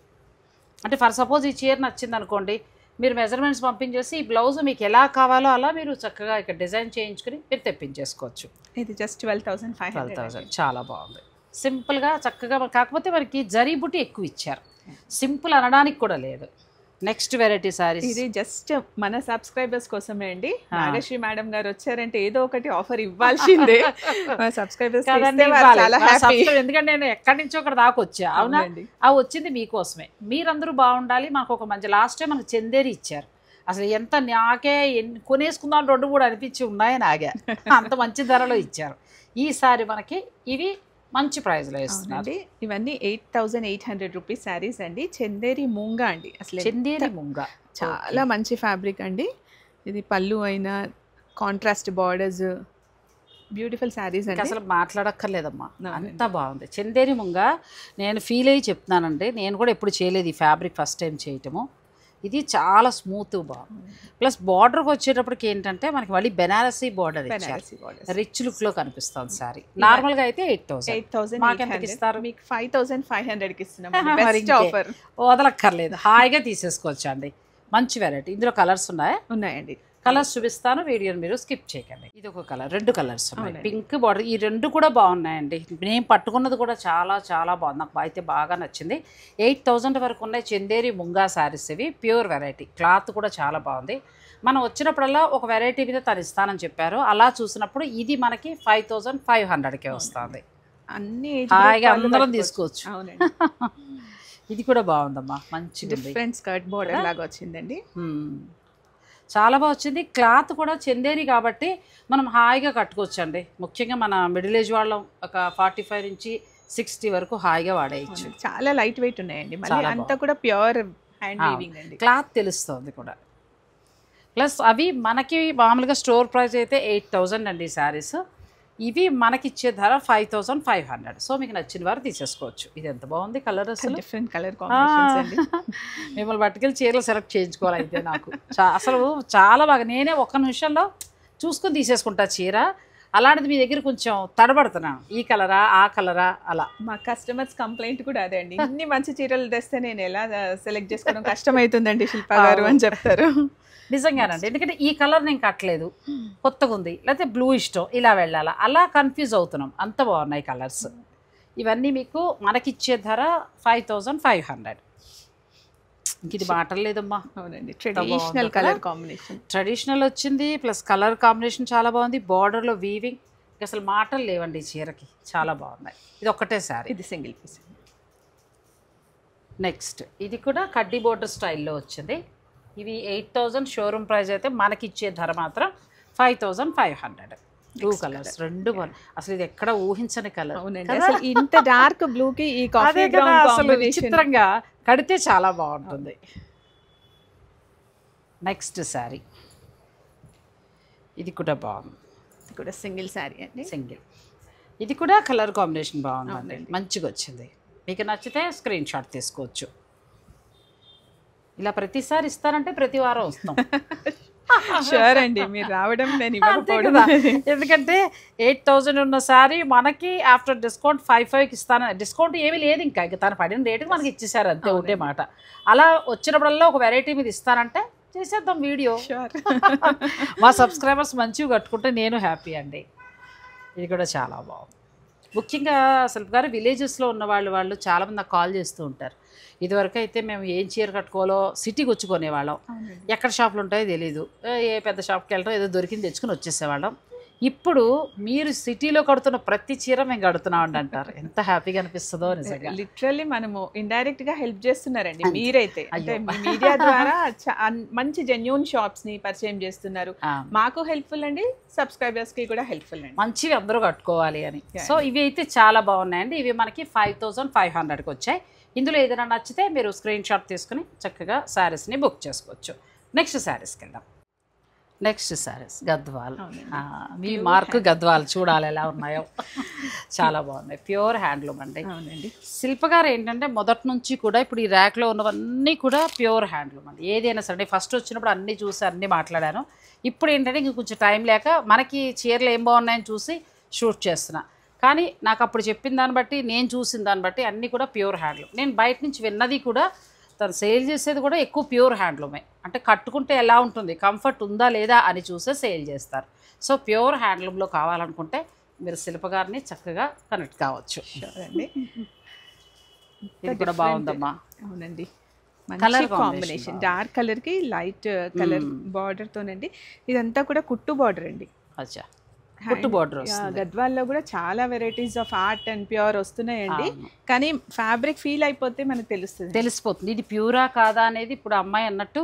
అంటే ఫర్ సపోజ్ ఈ చీర నచ్చింది అనుకోండి, మీరు మెజర్మెంట్స్ పంపించేసి ఈ బ్లౌజ్ మీకు ఎలా కావాలో అలా మీరు చక్కగా ఇక్కడ డిజైన్ చేయించుకుని మీరు తెప్పించేసుకోవచ్చు. ఇది జస్ట్ 12,500. చాలా బాగుంది, సింపుల్గా చక్కగా. కాకపోతే మనకి జరీ బుట్టి ఎక్కువ ఇచ్చారు, సింపుల్ అనడానికి కూడా లేదు. నెక్స్ట్ వెరైటీ సారీస్, ఇది జస్ట్ మన సబ్స్క్రైబర్స్ కోసమే అండి. నాగశ్రీ మేడం గారు వచ్చారంటే ఏదో ఒకటి ఆఫర్ ఇవ్వాల్సిందే. సబ్స్క్రైబర్స్ ఎందుకంటే నేను ఎక్కడి నుంచో అక్కడ దాకా వచ్చా. అవునా, అవి వచ్చింది మీకోసమే, మీరందరూ బాగుండాలి. మాకు ఒక మంచి లాస్ట్ టైం మనకు చందేరి ఇచ్చారు, అసలు ఎంత నాకే కొనేసుకుందాం 2-3 అనిపించి ఉన్నాయని ఆగా, అంత మంచి ధరలో ఇచ్చారు. ఈసారి మనకి ఇవి మంచి ప్రైస్లో ఇస్తున్నారు. ఇవన్నీ 8,800 రూపీస్ శారీస్ అండి. చందేరి మూంగా అండి, అసలు చందేరి మూంగా చాలా మంచి ఫ్యాబ్రిక్ అండి. ఇది పళ్ళు అయినా కాంట్రాస్ట్ బార్డర్స్, బ్యూటిఫుల్ శారీస్ అండి, అసలు మాట్లాడక్కర్లేదమ్మా, అంత బాగుంది. చందేరి మూంగా నేను ఫీల్ అయ్యి చెప్తున్నానండి, నేను కూడా ఎప్పుడు చేయలేదు ఈ ఫ్యాబ్రిక్, ఫస్ట్ టైం చేయటము. ఇది చాలా స్మూత్ బాగుంది. ప్లస్ బార్డర్కి వచ్చేటప్పటికి ఏంటంటే మనకి మళ్ళీ బెనారసీ బార్డర్, రిచ్ లుక్లో కనిపిస్తుంది సారీ. నార్మల్గా అయితే 8,000 మాకెంతకి ఇస్తారు? మీకు 5,500కి ఇస్తున్నాం, ఆఫర్ వదలక్కర్లేదు, హాయిగా తీసేసుకోవచ్చు అండి. మంచి వెరైటీ. ఇందులో కలర్స్ ఉన్నాయండి, కలర్స్ చూపిస్తాను, వీడియోని మీరు స్కిప్ చేయకండి. ఇది ఒక కలర్, 2 కలర్స్ ఉన్నాయి, పింక్ బార్డర్. ఈ 2 కూడా బాగున్నాయండి. నేను పట్టుకున్నది కూడా చాలా చాలా బాగుంది, నాకు అయితే బాగా నచ్చింది. 8,000 వరకు ఉన్నాయి చందేరి ముంగా శారీస్. ఇవి ప్యూర్ వెరైటీ, క్లాత్ కూడా చాలా బాగుంది. మనం వచ్చినప్పుడల్లా ఒక వెరైటీ మీద తను ఇస్తానని చెప్పారు, అలా చూసినప్పుడు ఇది మనకి 5,500కే వస్తుంది. అన్ని హాయిగా అందరం తీసుకోవచ్చు. ఇది కూడా బాగుందమ్మా, మంచి డిఫరెంట్ స్కర్ట్ బార్డర్ లాగా వచ్చిందండి. చాలా బాగా వచ్చింది. క్లాత్ కూడా చందేరి కాబట్టి మనం హాయిగా కట్టుకోవచ్చండి. ముఖ్యంగా మన మిడిల్ ఏజ్ వాళ్ళం ఒక 45 నుంచి 60 వరకు హాయిగా వాడేయచ్చు. చాలా లైట్ వెయిట్ ఉన్నాయండి, మళ్ళీ అంతా కూడా ప్యూర్ హ్యాండ్ వీవింగ్ అండి. క్లాత్ తెలుస్తుంది కూడా. ప్లస్ అవి మనకి మామూలుగా స్టోర్ ప్రైస్ అయితే 8000 అండి శారీస్. ఇవి మనకిచ్చే ధర 5500. సో మీకు నచ్చిన వారు తీసేసుకోవచ్చు. ఇది ఎంత బాగుంది కలర్, అసలు డిఫరెంట్ కలర్ కాంబినేషన్స్ అండి. మిమ్మల్ని పట్టుకెళ్ళి చీరలు సెలెక్ట్ చేయించుకోవాలి అయితే నాకు. అసలు చాలా బాగా, నేనే ఒక్క నిమిషంలో చూసుకొని తీసేసుకుంటా చీర. అలాంటిది మీ దగ్గర కొంచెం తడబడుతున్నాను, ఈ కలరా ఆ కలరా అలా. మా కస్టమర్స్ కంప్లైంట్ కూడా అదే అండి, ఇన్ని మంచి చీరలు తెస్తే నేను ఎలా సెలెక్ట్ చేసుకోవడం కష్టమవుతుందండి శిల్ప గారు అని చెప్తారు. నిజంగానండి, ఎందుకంటే ఈ కలర్ నేను కట్టలేదు, కొత్తగా ఉంది, లేకపోతే బ్లూ ఇష్టం, ఇలా వెళ్ళాలా, అలా కన్ఫ్యూజ్ అవుతున్నాం. అంత బాగున్నాయి కలర్స్. ఇవన్నీ మీకు మనకిచ్చే ధర 5500. ఇంక ఇది మాటలు లేదమ్మా. అవునండి, ట్రెడిషనల్ కలర్ కాంబినేషన్, ట్రెడిషనల్ వచ్చింది, ప్లస్ కలర్ కాంబినేషన్ చాలా బాగుంది. బార్డర్లో వీవింగ్, అసలు మాటలు లేవండి ఈ చీరకి, చాలా బాగున్నాయి. ఇది ఒక్కటే శారీ, ఇది సింగిల్ పీస్. నెక్స్ట్ ఇది కూడా కడ్డీ బోర్డర్ స్టైల్లో వచ్చింది. ఇవి 8000 షోరూమ్ ప్రైస్ అయితే మనకిచ్చే ధర మాత్రం 5500. బ్లూ కలర్స్ రెండు బాగున్నాయి. అసలు ఇది ఎక్కడ ఊహించని కలర్. అసలు ఇంత డార్క్ బ్లూ కి ఈ కాఫీ గ్రౌండ్ కాంబినేషన్ చిత్రంగా కడితే చాలా బాగుంటుంది. నెక్స్ట్ శారీ ఇది కూడా బాగుంది. ఇది కూడా సింగిల్ శారీ అండి, సింగిల్. ఇది కూడా కలర్ కాంబినేషన్ బాగుందండి, మంచిగా వచ్చింది. మీకు నచ్చితే స్క్రీన్ షాట్ తీసుకోవచ్చు. ఇలా ప్రతిసారి ఇస్తారంటే ప్రతి వారం వస్తాం. షూర్ అండి, మీరు రావడం నేను ఇవ్వకపోవడం. ఎందుకంటే 8000 ఉన్న సారీ మనకి ఆఫ్టర్ డిస్కౌంట్ 55కి ఇస్తాను. డిస్కౌంట్ ఏమీ లేదు, ఇంకా తను పడిన రేటుకి మనకి ఇచ్చేసారు అంతే, ఒకటే మాట. అలా వచ్చినప్పుడల్లా ఒక వెరైటీ మీద ఇస్తానంటే చేసేద్దాం వీడియో. మా సబ్స్క్రైబర్స్ మంచిగా కట్టుకుంటే నేను హ్యాపీ అండి. ఇది కూడా చాలా బాగుంది. ముఖ్యంగా శిల్ప గారు విలేజెస్లో ఉన్న వాళ్ళు చాలామంది నాకు కాల్ చేస్తూ ఉంటారు. ఇదివరకు అయితే మేము ఏం చీర కట్టుకోవాలో సిటీకి వచ్చి కొనేవాళ్ళం, ఎక్కడ షాపులు ఉంటాయో తెలీదు, ఏ పెద్ద షాప్కి వెళ్ళడం ఏదో దొరికింది తెచ్చుకుని వచ్చేసేవాళ్ళం. ఇప్పుడు మీరు సిటీలో కడుతున్న ప్రతి చీర మేము కడుతున్నాం అంటారు, ఎంత హ్యాపీగా అనిపిస్తుందో నిజంగా. లిటరల్లీ మనము ఇండైరెక్ట్ గా హెల్ప్ చేస్తున్నారండి మీరైతే. అంటే మీ మీడియా ద్వారా మంచి జెన్యూన్ షాప్స్ ని పరిచయం చేస్తున్నారు, మాకు హెల్ప్ఫుల్ అండి, సబ్స్క్రైబర్స్ కి కూడా హెల్ప్ఫుల్ అండి, మంచిగా అందరూ కట్టుకోవాలి అని. సో ఇవి అయితే చాలా బాగున్నాయండి. ఇవి మనకి 5500కి వచ్చాయి. ఇందులో ఏదైనా నచ్చితే మీరు స్క్రీన్ షాట్ తీసుకుని చక్కగా శారీస్ని బుక్ చేసుకోవచ్చు. నెక్స్ట్ శారీస్కి వెళ్దాం. నెక్స్ట్ శారీస్ గద్వాల్. మీ మార్క్ గద్వాల్ చూడాలి ఎలా ఉన్నాయో, చాలా బాగున్నాయి. ప్యూర్ హ్యాండ్లూమ్ అండి. అవునండి, శిల్ప గారు ఏంటంటే మొదటి నుంచి కూడా ఇప్పుడు ఈ ర్యాక్లో ఉన్నవన్నీ కూడా ప్యూర్ హ్యాండ్లూమ్ అండి. ఏదైనా సరే ఫస్ట్ వచ్చినప్పుడు అన్నీ చూసి అన్నీ మాట్లాడాను. ఇప్పుడు ఏంటంటే ఇంక కొంచెం టైం లేక మనకి చీరలు ఏం బాగున్నాయని చూసి షూట్ చేస్తున్నా. కానీ నాకు అప్పుడు చెప్పిన దాన్ని బట్టి, నేను చూసిన దాన్ని బట్టి అన్నీ కూడా ప్యూర్ హ్యాండ్లూమ్. నేను బయట నుంచి విన్నది కూడా, తను సేల్ చేసేది కూడా ఎక్కువ ప్యూర్ హ్యాండ్లూమే. అంటే కట్టుకుంటే ఎలా ఉంటుంది, కంఫర్ట్ ఉందా లేదా అని చూసే సేల్ చేస్తారు. సో ప్యూర్ హ్యాండ్లూమ్లో కావాలనుకుంటే మీరు శిల్ప గారిని చక్కగా కనెక్ట్ కావచ్చు. ఇది కూడా బాగుందమ్మా. అవునండి, కలర్ కాంబినేషన్ డార్క్ కలర్ కి లైట్ కలర్ బార్డర్ తోనండి. ఇదంతా కూడా కుట్టు బార్డర్ అండి. అచ్చా, కుట్టు బార్డర్. గద్వాల్లో కూడా చాలా varieties of art and pure వస్తున్నాయండి, కానీ ఫ్యాబ్రిక్ ఫీల్ అయిపోతే మనకు తెలిసిపోతుంది ఇది ప్యూరా కాదా అనేది. ఇప్పుడు అమ్మాయి అన్నట్టు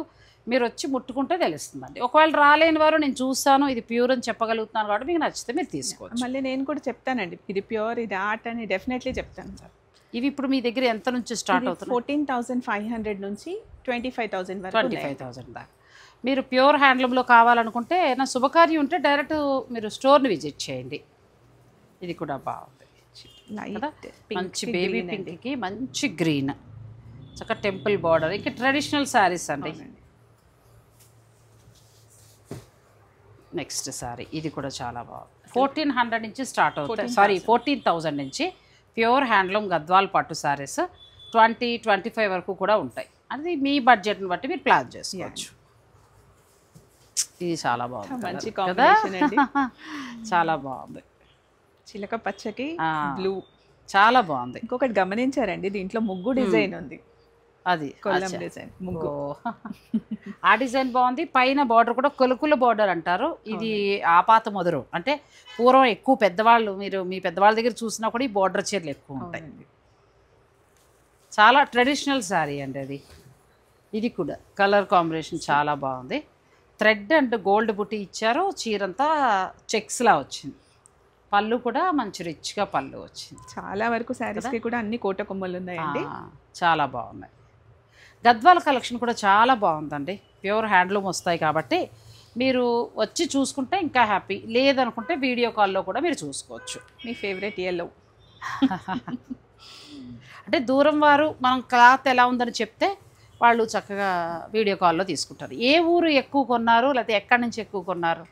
మీరు వచ్చి ముట్టుకుంటే తెలుస్తుందండి. ఒకవేళ రాలేని వారు నేను చూస్తాను ఇది ప్యూర్ అని చెప్పగలుగుతున్నాను కాబట్టి మీకు నచ్చితే మీరు తీసుకోవచ్చు. మళ్ళీ నేను కూడా చెప్తానండి ఇది ప్యూర్ ఇది ఆర్ట్ అని డెఫినెట్లీ చెప్తాను సార్. ఇవి ఇప్పుడు మీ దగ్గర ఎంత నుంచి స్టార్ట్ అవుతుంది? 14,500 నుంచి 25,000 వరకు. 25,000 దాకా. మీరు ప్యూర్ హ్యాండ్లూమ్లో కావాలనుకుంటే నా శుభకార్యం ఉంటే డైరెక్ట్ మీరు స్టోర్ని విజిట్ చేయండి. ఇది కూడా బాగుంది కదా, మంచి బేబీ పింక్కి మంచి గ్రీన్, చక్కగా టెంపుల్ బార్డర్, ఇంకా ట్రెడిషనల్ శారీస్ అండి. నెక్స్ట్ శారీ ఇది కూడా చాలా బాగుంది. 1400 నుంచి స్టార్ట్ అవుతుంది, సారీ 14,000 నుంచి ప్యూర్ హ్యాండ్లూమ్ గద్వాల్ పట్టు శారీస్ 20-25 వరకు కూడా ఉంటాయి. అది మీ బడ్జెట్ని బట్టి మీరు ప్లాన్ చేసుకోవచ్చు. ఇది చాలా బాగుంది, మంచి కాంబినేషన్ అండి. చాలా బాగుంది, చిలక పచ్చకి బ్లూ చాలా బాగుంది. ఇంకొకటి గమనించారండి, దీంట్లో ముగ్గు డిజైన్ ఉంది, అది కొల్లం డిజైన్ ముగ్గు. ఆ డిజైన్ బాగుంది. పైన బార్డర్ కూడా కొలుకుల బార్డర్ అంటారు. ఇది ఆపాత మొదరు, అంటే పూర్వం ఎక్కువ పెద్దవాళ్ళు, మీరు మీ పెద్దవాళ్ళ దగ్గర చూసినా కూడా ఈ బార్డర్ చీరలు ఎక్కువ ఉంటాయి. చాలా ట్రెడిషనల్ శారీ అండి అది. ఇది కూడా కలర్ కాంబినేషన్ చాలా బాగుంది. థ్రెడ్ అండ్ గోల్డ్ బుట్టి ఇచ్చారు. చీరంతా చెక్స్లా వచ్చింది. పళ్ళు కూడా మంచి రిచ్గా పళ్ళు వచ్చింది. చాలా వరకు శారీస్కి కూడా అన్ని కోట కొమ్మలు ఉన్నాయండి. చాలా బాగున్నాయి. గద్వాల కలెక్షన్ కూడా చాలా బాగుందండి. ప్యూర్ హ్యాండ్లూమ్ వస్తాయి కాబట్టి మీరు వచ్చి చూసుకుంటే ఇంకా హ్యాపీ. లేదనుకుంటే వీడియో కాల్లో కూడా మీరు చూసుకోవచ్చు. మీ ఫేవరెట్ ఎల్లో అంటే దూరం వారు మనం క్లాత్ ఎలా ఉందని చెప్తే వాళ్ళు చక్కగా వీడియో కాల్లో తీసుకుంటారు. ఏ ఊరు ఎక్కువ కొన్నారు, లేకపోతే ఎక్కడి నుంచి ఎక్కువ కొన్నారు?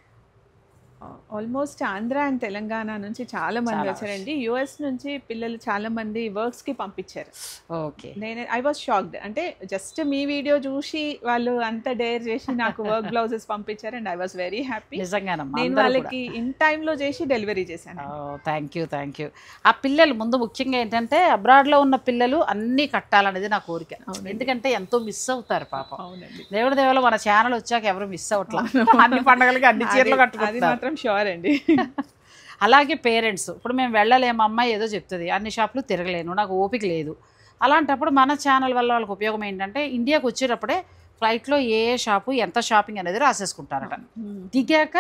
ఆల్మోస్ట్ ఆంధ్ర అండ్ తెలంగాణ నుంచి చాలా మంది వచ్చారండి. యుఎస్ నుంచి పిల్లలు చాలా మంది వర్క్స్ కి పంపించారు. ఓకే, నేను ఐ వాజ్ షాక్డ్. అంటే జస్ట్ మీ వీడియో చూసి వాళ్ళు అంత డేర్ చేసి నాకు వర్క్ బ్లౌజెస్ పంపించారు and I was very happy. నిజంగానమ్మా, నేను వాళ్ళకి ఇన్ టైంలో చేసి డెలివరీ చేశాను. Thank you. ఆ పిల్లలు ముందు ముఖ్యంగా ఏంటంటే అబ్రాడ్లో ఉన్న పిల్లలు అన్నీ కట్టాలనేది నా కోరిక. ఎందుకంటే ఎంతో మిస్ అవుతారు పాపం. అవునండి, దేవుడి దేవుళ్ళు మన ఛానల్ వచ్చాక ఎవరు మిస్ అవ్వట్లేదు. అన్ని పండుగలకి అన్ని చీరలు కట్టుకుంటారు. షూర్ అండి. అలాగే పేరెంట్స్ ఇప్పుడు మేము వెళ్ళలేము, అమ్మాయి ఏదో చెప్తుంది, అన్ని షాపులు తిరగలేను, నాకు ఓపిక లేదు. అలాంటప్పుడు మన ఛానల్ వల్ల వాళ్ళకి ఉపయోగం ఏంటంటే ఇండియాకి వచ్చేటప్పుడే ఫ్లైట్లో ఏ షాపు ఎంత షాపింగ్ అనేది రాసేసుకుంటారట. దిగాక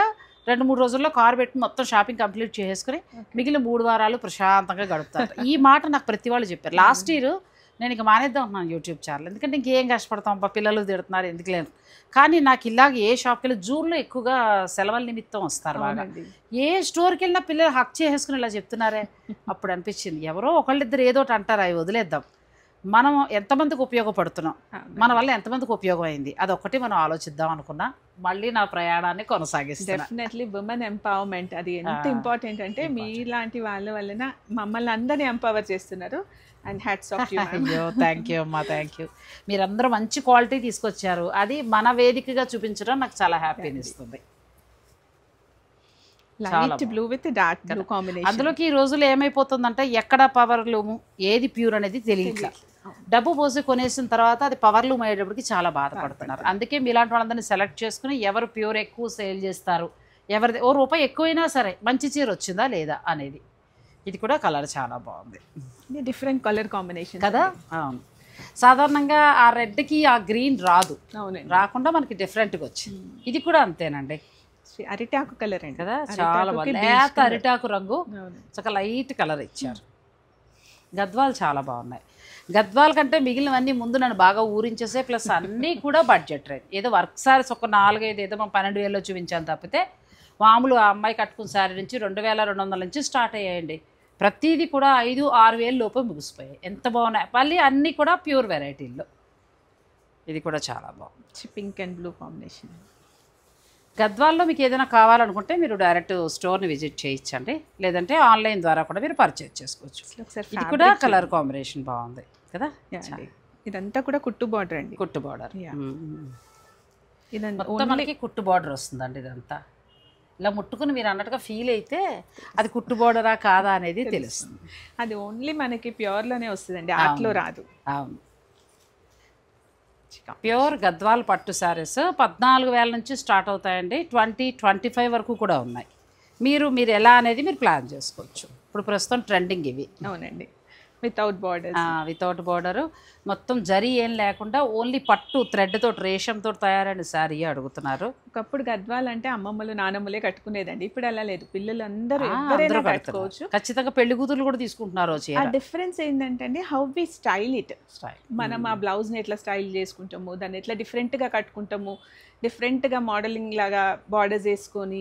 2-3 రోజుల్లో కారు పెట్టి మొత్తం షాపింగ్ కంప్లీట్ చేసుకుని మిగిలిన 3 వారాలు ప్రశాంతంగా గడుపుతారు. ఈ మాట నాకు ప్రతి వాళ్ళు చెప్పారు. లాస్ట్ ఇయర్ నేను ఇక మానేద్దాం అంటున్నాను యూట్యూబ్ ఛానల్, ఎందుకంటే ఇంకేం కష్టపడతాం అబ్బా, పిల్లలు తిడుతున్నారు ఎందుకు లేదు. కానీ నాకు ఇలాగ ఏ షాప్కి వెళ్ళి జూన్లో ఎక్కువగా సెలవుల నిమిత్తం వస్తారు బాగా. ఏ స్టోర్కి వెళ్ళినా పిల్లలు హక్ చేసుకుని ఇలా చెప్తున్నారే, అప్పుడు అనిపించింది ఎవరో ఒకళ్ళిద్దరు ఏదో ఒకటి అంటారు, అవి వదిలేద్దాం. మనం ఎంతమందికి ఉపయోగపడుతున్నాం, మన వల్ల ఎంతమందికి ఉపయోగం అయింది, అదొక్కటి మనం ఆలోచిద్దాం అనుకున్నా. మళ్ళీ నా ప్రయాణాన్ని కొనసాగిస్తాను. డెఫినెట్లీ ఉమెన్ ఎంపవర్మెంట్ అది ఎంత ఇంపార్టెంట్ అంటే మీలాంటి వాళ్ళ వలన మమ్మల్ని అందరినీ ఎంపవర్ చేస్తున్నారు. And hats off you. అయ్యో థ్యాంక్ యూ అమ్మా, థ్యాంక్ యూ. మీరందరూ మంచి క్వాలిటీ తీసుకొచ్చారు, అది మన వేదికగా చూపించడం నాకు చాలా హ్యాపీని ఇస్తుంది. Light blue with dark blue combination. అందులోకి ఈ రోజులు ఏమైపోతుందంటే ఎక్కడ పవర్ లూము ఏది ప్యూర్ అనేది తెలియట్లా. డబ్బు పోసి కొనేసిన తర్వాత అది పవర్ లూమ్ అయ్యేటప్పటికి చాలా బాధపడుతున్నారు. అందుకే మీలాంటి వాళ్ళందరినీ సెలెక్ట్ చేసుకుని ఎవరు ప్యూర్ ఎక్కువ సేల్ చేస్తారు, ఎవరిది ఓ రూపాయి ఎక్కువైనా సరే మంచి చీర వచ్చిందా లేదా అనేది. ఇది కూడా కలర్ చాలా బాగుంది, డిఫరెంట్ కలర్ కాంబినేషన్ కదా. అవును, సాధారణంగా ఆ రెడ్కి ఆ గ్రీన్ రాదు. అవునండి, రాకుండా మనకి డిఫరెంట్గా వచ్చింది. ఇది కూడా అంతేనండి, అరిటాకు కలర్ అండి కదా, చాలా బాగుంది. లేత అరిటాకు రంగు, చక్కగా లైట్ కలర్ ఇచ్చారు. గద్వాలు చాలా బాగున్నాయి. గద్వాల కంటే మిగిలినవన్నీ ముందు నన్ను బాగా ఊరించేసే, ప్లస్ అన్నీ కూడా బడ్జెట్ రేట్. ఏదో వర్క్ సారీస్ ఒక 4-5 ఏదో మనం 12,000లో చూపించాను తప్పితే మామూలు ఆ అమ్మాయి కట్టుకున్న శారీ నుంచి 2,200 నుంచి స్టార్ట్ అయ్యాయండి. ప్రతిదీ కూడా 5-6 వేల లోపు ముగిసిపోయాయి. ఎంత బాగున్నాయి. మళ్ళీ అన్నీ కూడా ప్యూర్ వెరైటీల్లో. ఇది కూడా చాలా బాగుంది, పింక్ అండ్ బ్లూ కాంబినేషన్. గద్వాల్లో మీకు ఏదైనా కావాలనుకుంటే మీరు డైరెక్ట్ స్టోర్ని విజిట్ చేయించండి, లేదంటే ఆన్లైన్ ద్వారా కూడా మీరు పర్చేజ్ చేసుకోవచ్చు. ఇది కూడా కలర్ కాంబినేషన్ బాగుంది కదా. ఇదంతా కూడా కుట్టు బార్డర్ అండి, కుట్టు బార్డర్. ఇదంతా మనకి కుట్టు బార్డర్ వస్తుందండి. ఇదంతా ఇలా ముట్టుకుని మీరు అన్నట్టుగా ఫీల్ అయితే అది కుట్టు బార్డరా కాదా అనేది తెలుస్తుంది. అది ఓన్లీ మనకి ప్యూర్లోనే వస్తుందండి, ఆర్ట్లో రాదు. అవును, ప్యూర్ గద్వాల్ పట్టు శారీస్ 14,000 నుంచి స్టార్ట్ అవుతాయండి. 20-25 వరకు కూడా ఉన్నాయి. మీరు ఎలా అనేది మీరు ప్లాన్ చేసుకోవచ్చు. ఇప్పుడు ప్రస్తుతం ట్రెండింగ్ ఇవి. అవునండి, వితౌట్ బార్డర్. వితౌట్ బార్డరు, మొత్తం జరీ ఏం లేకుండా ఓన్లీ పట్టు థ్రెడ్తో రేషంతో తయారైన శారీ అడుగుతున్నారు. ఒకప్పుడు గద్వాల్ అంటే అమ్మమ్మలు నానమ్మలే కట్టుకునేదండి, ఇప్పుడు అలా లేదు. పిల్లలు అందరూ ఎవరైనా కట్టుకోవచ్చు. ఖచ్చితంగా పెళ్లి కూతురు కూడా తీసుకుంటున్నారు. ఆ డిఫరెన్స్ ఏంటంటే అండి, హౌ వి స్టైల్ ఇట్. మనం ఆ బ్లౌజ్ని ఎట్లా స్టైల్ చేసుకుంటాము, దాన్ని ఎట్లా డిఫరెంట్గా కట్టుకుంటాము, డిఫరెంట్గా మోడలింగ్ లాగా బార్డర్స్ వేసుకొని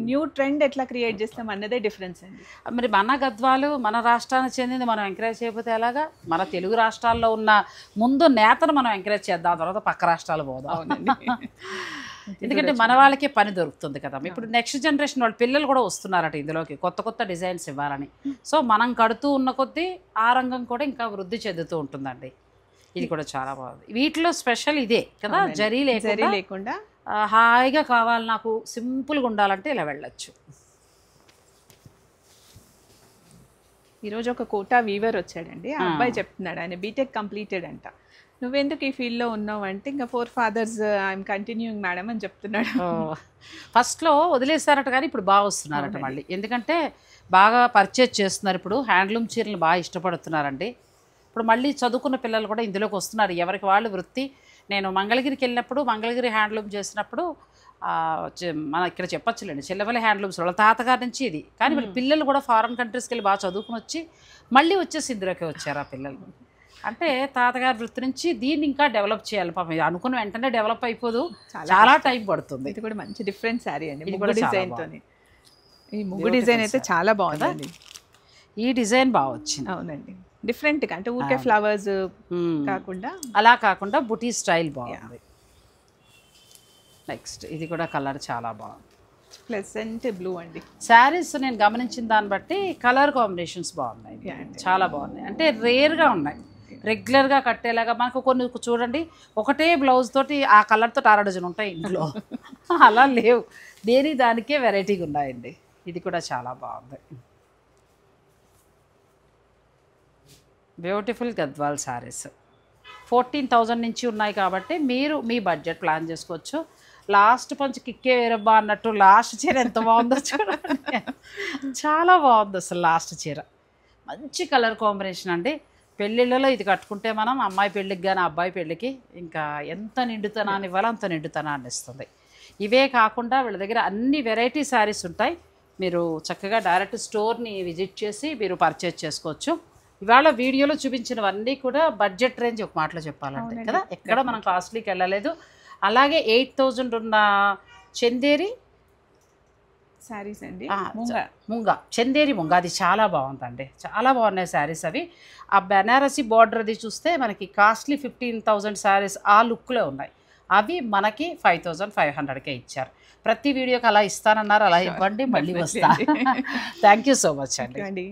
న్యూ ట్రెండ్ ఎట్లా క్రియేట్ చేస్తాం అన్నదే డిఫరెన్స్ అండి. మరి మన గద్వాలు మన రాష్ట్రానికి చెందింది మనం ఎంకరేజ్ చేయకపోతే ఎలాగా? మన తెలుగు రాష్ట్రాల్లో ఉన్న ముందు నేతను మనం ఎంకరేజ్ చేద్దాం, తర్వాత పక్క రాష్ట్రాలు పోదాం. ఎందుకంటే మన వాళ్ళకే పని దొరుకుతుంది కదా. ఇప్పుడు నెక్స్ట్ జనరేషన్ వాళ్ళ పిల్లలు కూడా వస్తున్నారట ఇందులోకి, కొత్త కొత్త డిజైన్స్ ఇవ్వాలని. సో మనం కడుతూ ఉన్న కొద్దీ ఆ రంగం కూడా ఇంకా వృద్ధి చెందుతూ ఉంటుందండి. ఇది కూడా చాలా బాగుంది. వీటిలో స్పెషల్ ఇదే కదా, జరీ లేకుండా హాయిగా కావాలి నాకు సింపుల్గా ఉండాలంటే ఇలా వెళ్ళచ్చు. ఈరోజు ఒక కోటా వీవర్ వచ్చాడండి, ఆ అబ్బాయి చెప్తున్నాడు, ఆయన బీటెక్ కంప్లీటెడ్ అంట. నువ్వెందుకు ఈ ఫీల్డ్లో ఉన్నావు అంటే, ఇంకా 4 fathers ఐఎమ్ కంటిన్యూయింగ్ మేడం అని చెప్తున్నాడు. ఫస్ట్లో వదిలేస్తారట కానీ ఇప్పుడు బాగా వస్తున్నారట మళ్ళీ, ఎందుకంటే బాగా పర్చేజ్ చేస్తున్నారు. ఇప్పుడు హ్యాండ్లూమ్ చీరలు బాగా ఇష్టపడుతున్నారండి. ఇప్పుడు మళ్ళీ చదువుకున్న పిల్లలు కూడా ఇందులోకి వస్తున్నారు, ఎవరికి వాళ్ళు వృత్తి. నేను మంగళగిరికి వెళ్ళినప్పుడు, మంగళగిరి హ్యాండ్లూమ్ చేసినప్పుడు మన ఇక్కడ చెప్పచ్చులేండి చెల్లెపల్లి హ్యాండ్లూమ్స్ వాళ్ళ తాతగారి నుంచి ఇది. కానీ వీళ్ళ పిల్లలు కూడా ఫారెన్ కంట్రీస్కి వెళ్ళి బాగా చదువుకుని వచ్చి మళ్ళీ వచ్చేసి ఇందులోకి వచ్చారు ఆ పిల్లలు. అంటే తాతగారి వృత్తి నుంచి దీన్ని ఇంకా డెవలప్ చేయాలి పాపం. అనుకున్న వెంటనే డెవలప్ అయిపోదు, చాలా టైం పడుతుంది. ఇది కూడా మంచి డిఫరెంట్ శారీ అండి, ముగ్గు డిజైన్తో. ఈ ముగ్గు డిజైన్ అయితే చాలా బాగుందండి. ఈ డిజైన్ బాగా వచ్చింది. అవునండి, డిఫరెంట్గా, అంటే ఊరికే ఫ్లవర్స్ కాకుండా అలా కాకుండా బుటీ స్టైల్ బాగుంది. నెక్స్ట్ ఇది కూడా కలర్ చాలా బాగుంది, ప్లెజెంట్ బ్లూ అండి. శారీస్ నేను గమనించిన దాన్ని బట్టి కలర్ కాంబినేషన్స్ బాగున్నాయి, చాలా బాగున్నాయి. అంటే రేర్గా ఉన్నాయి, రెగ్యులర్గా కట్టేలాగా. మనకు కొన్ని చూడండి ఒకటే బ్లౌజ్ తోటి ఆ కలర్తో 6 డజన్ ఉంటాయి ఇంట్లో, అలా లేవు, దేని దానికే వెరైటీగా ఉన్నాయండి. ఇది కూడా చాలా బాగుంది. బ్యూటిఫుల్ గద్వాల్ శారీస్ 14,000 నుంచి ఉన్నాయి కాబట్టి మీరు మీ బడ్జెట్ ప్లాన్ చేసుకోవచ్చు. లాస్ట్ పంచి కిక్కే వేరబ్బా అన్నట్టు లాస్ట్ చీర ఎంత బాగుందో చూడండి, చాలా బాగుంది అసలు. లాస్ట్ చీర మంచి కలర్ కాంబినేషన్ అండి. పెళ్ళిళ్ళలో ఇది కట్టుకుంటే మనం అమ్మాయి పెళ్ళికి కానీ అబ్బాయి పెళ్ళికి ఇంకా ఎంత నిండుతనాన్ని ఇవ్వాలో అంత నిండుతనాన్ని ఇస్తుంది. ఇవే కాకుండా వీళ్ళ దగ్గర అన్ని వెరైటీ శారీస్ ఉంటాయి. మీరు చక్కగా డైరెక్ట్ స్టోర్ని విజిట్ చేసి మీరు పర్చేజ్ చేసుకోవచ్చు. ఇవాళ వీడియోలో చూపించినవన్నీ కూడా బడ్జెట్ రేంజ్ ఒక మాటలో చెప్పాలంటే కదా, ఎక్కడ మనం కాస్ట్లీకి వెళ్ళలేదు. అలాగే 8,000 ఉన్న చందేరి శారీస్ అండి, ముంగా చందేరి ముంగా అది చాలా బాగుందండి, చాలా బాగున్నాయి శారీస్ అవి. ఆ బెనారసి బార్డర్ అది చూస్తే మనకి కాస్ట్లీ 15,000 శారీస్ ఆ లుక్లో ఉన్నాయి. అవి మనకి 5,500కే ఇచ్చారు. ప్రతి వీడియోకి అలా ఇస్తానన్నారు, అలా ఇవ్వండి, మళ్ళీ వస్తా. థ్యాంక్ యూ సో మచ్ అండి.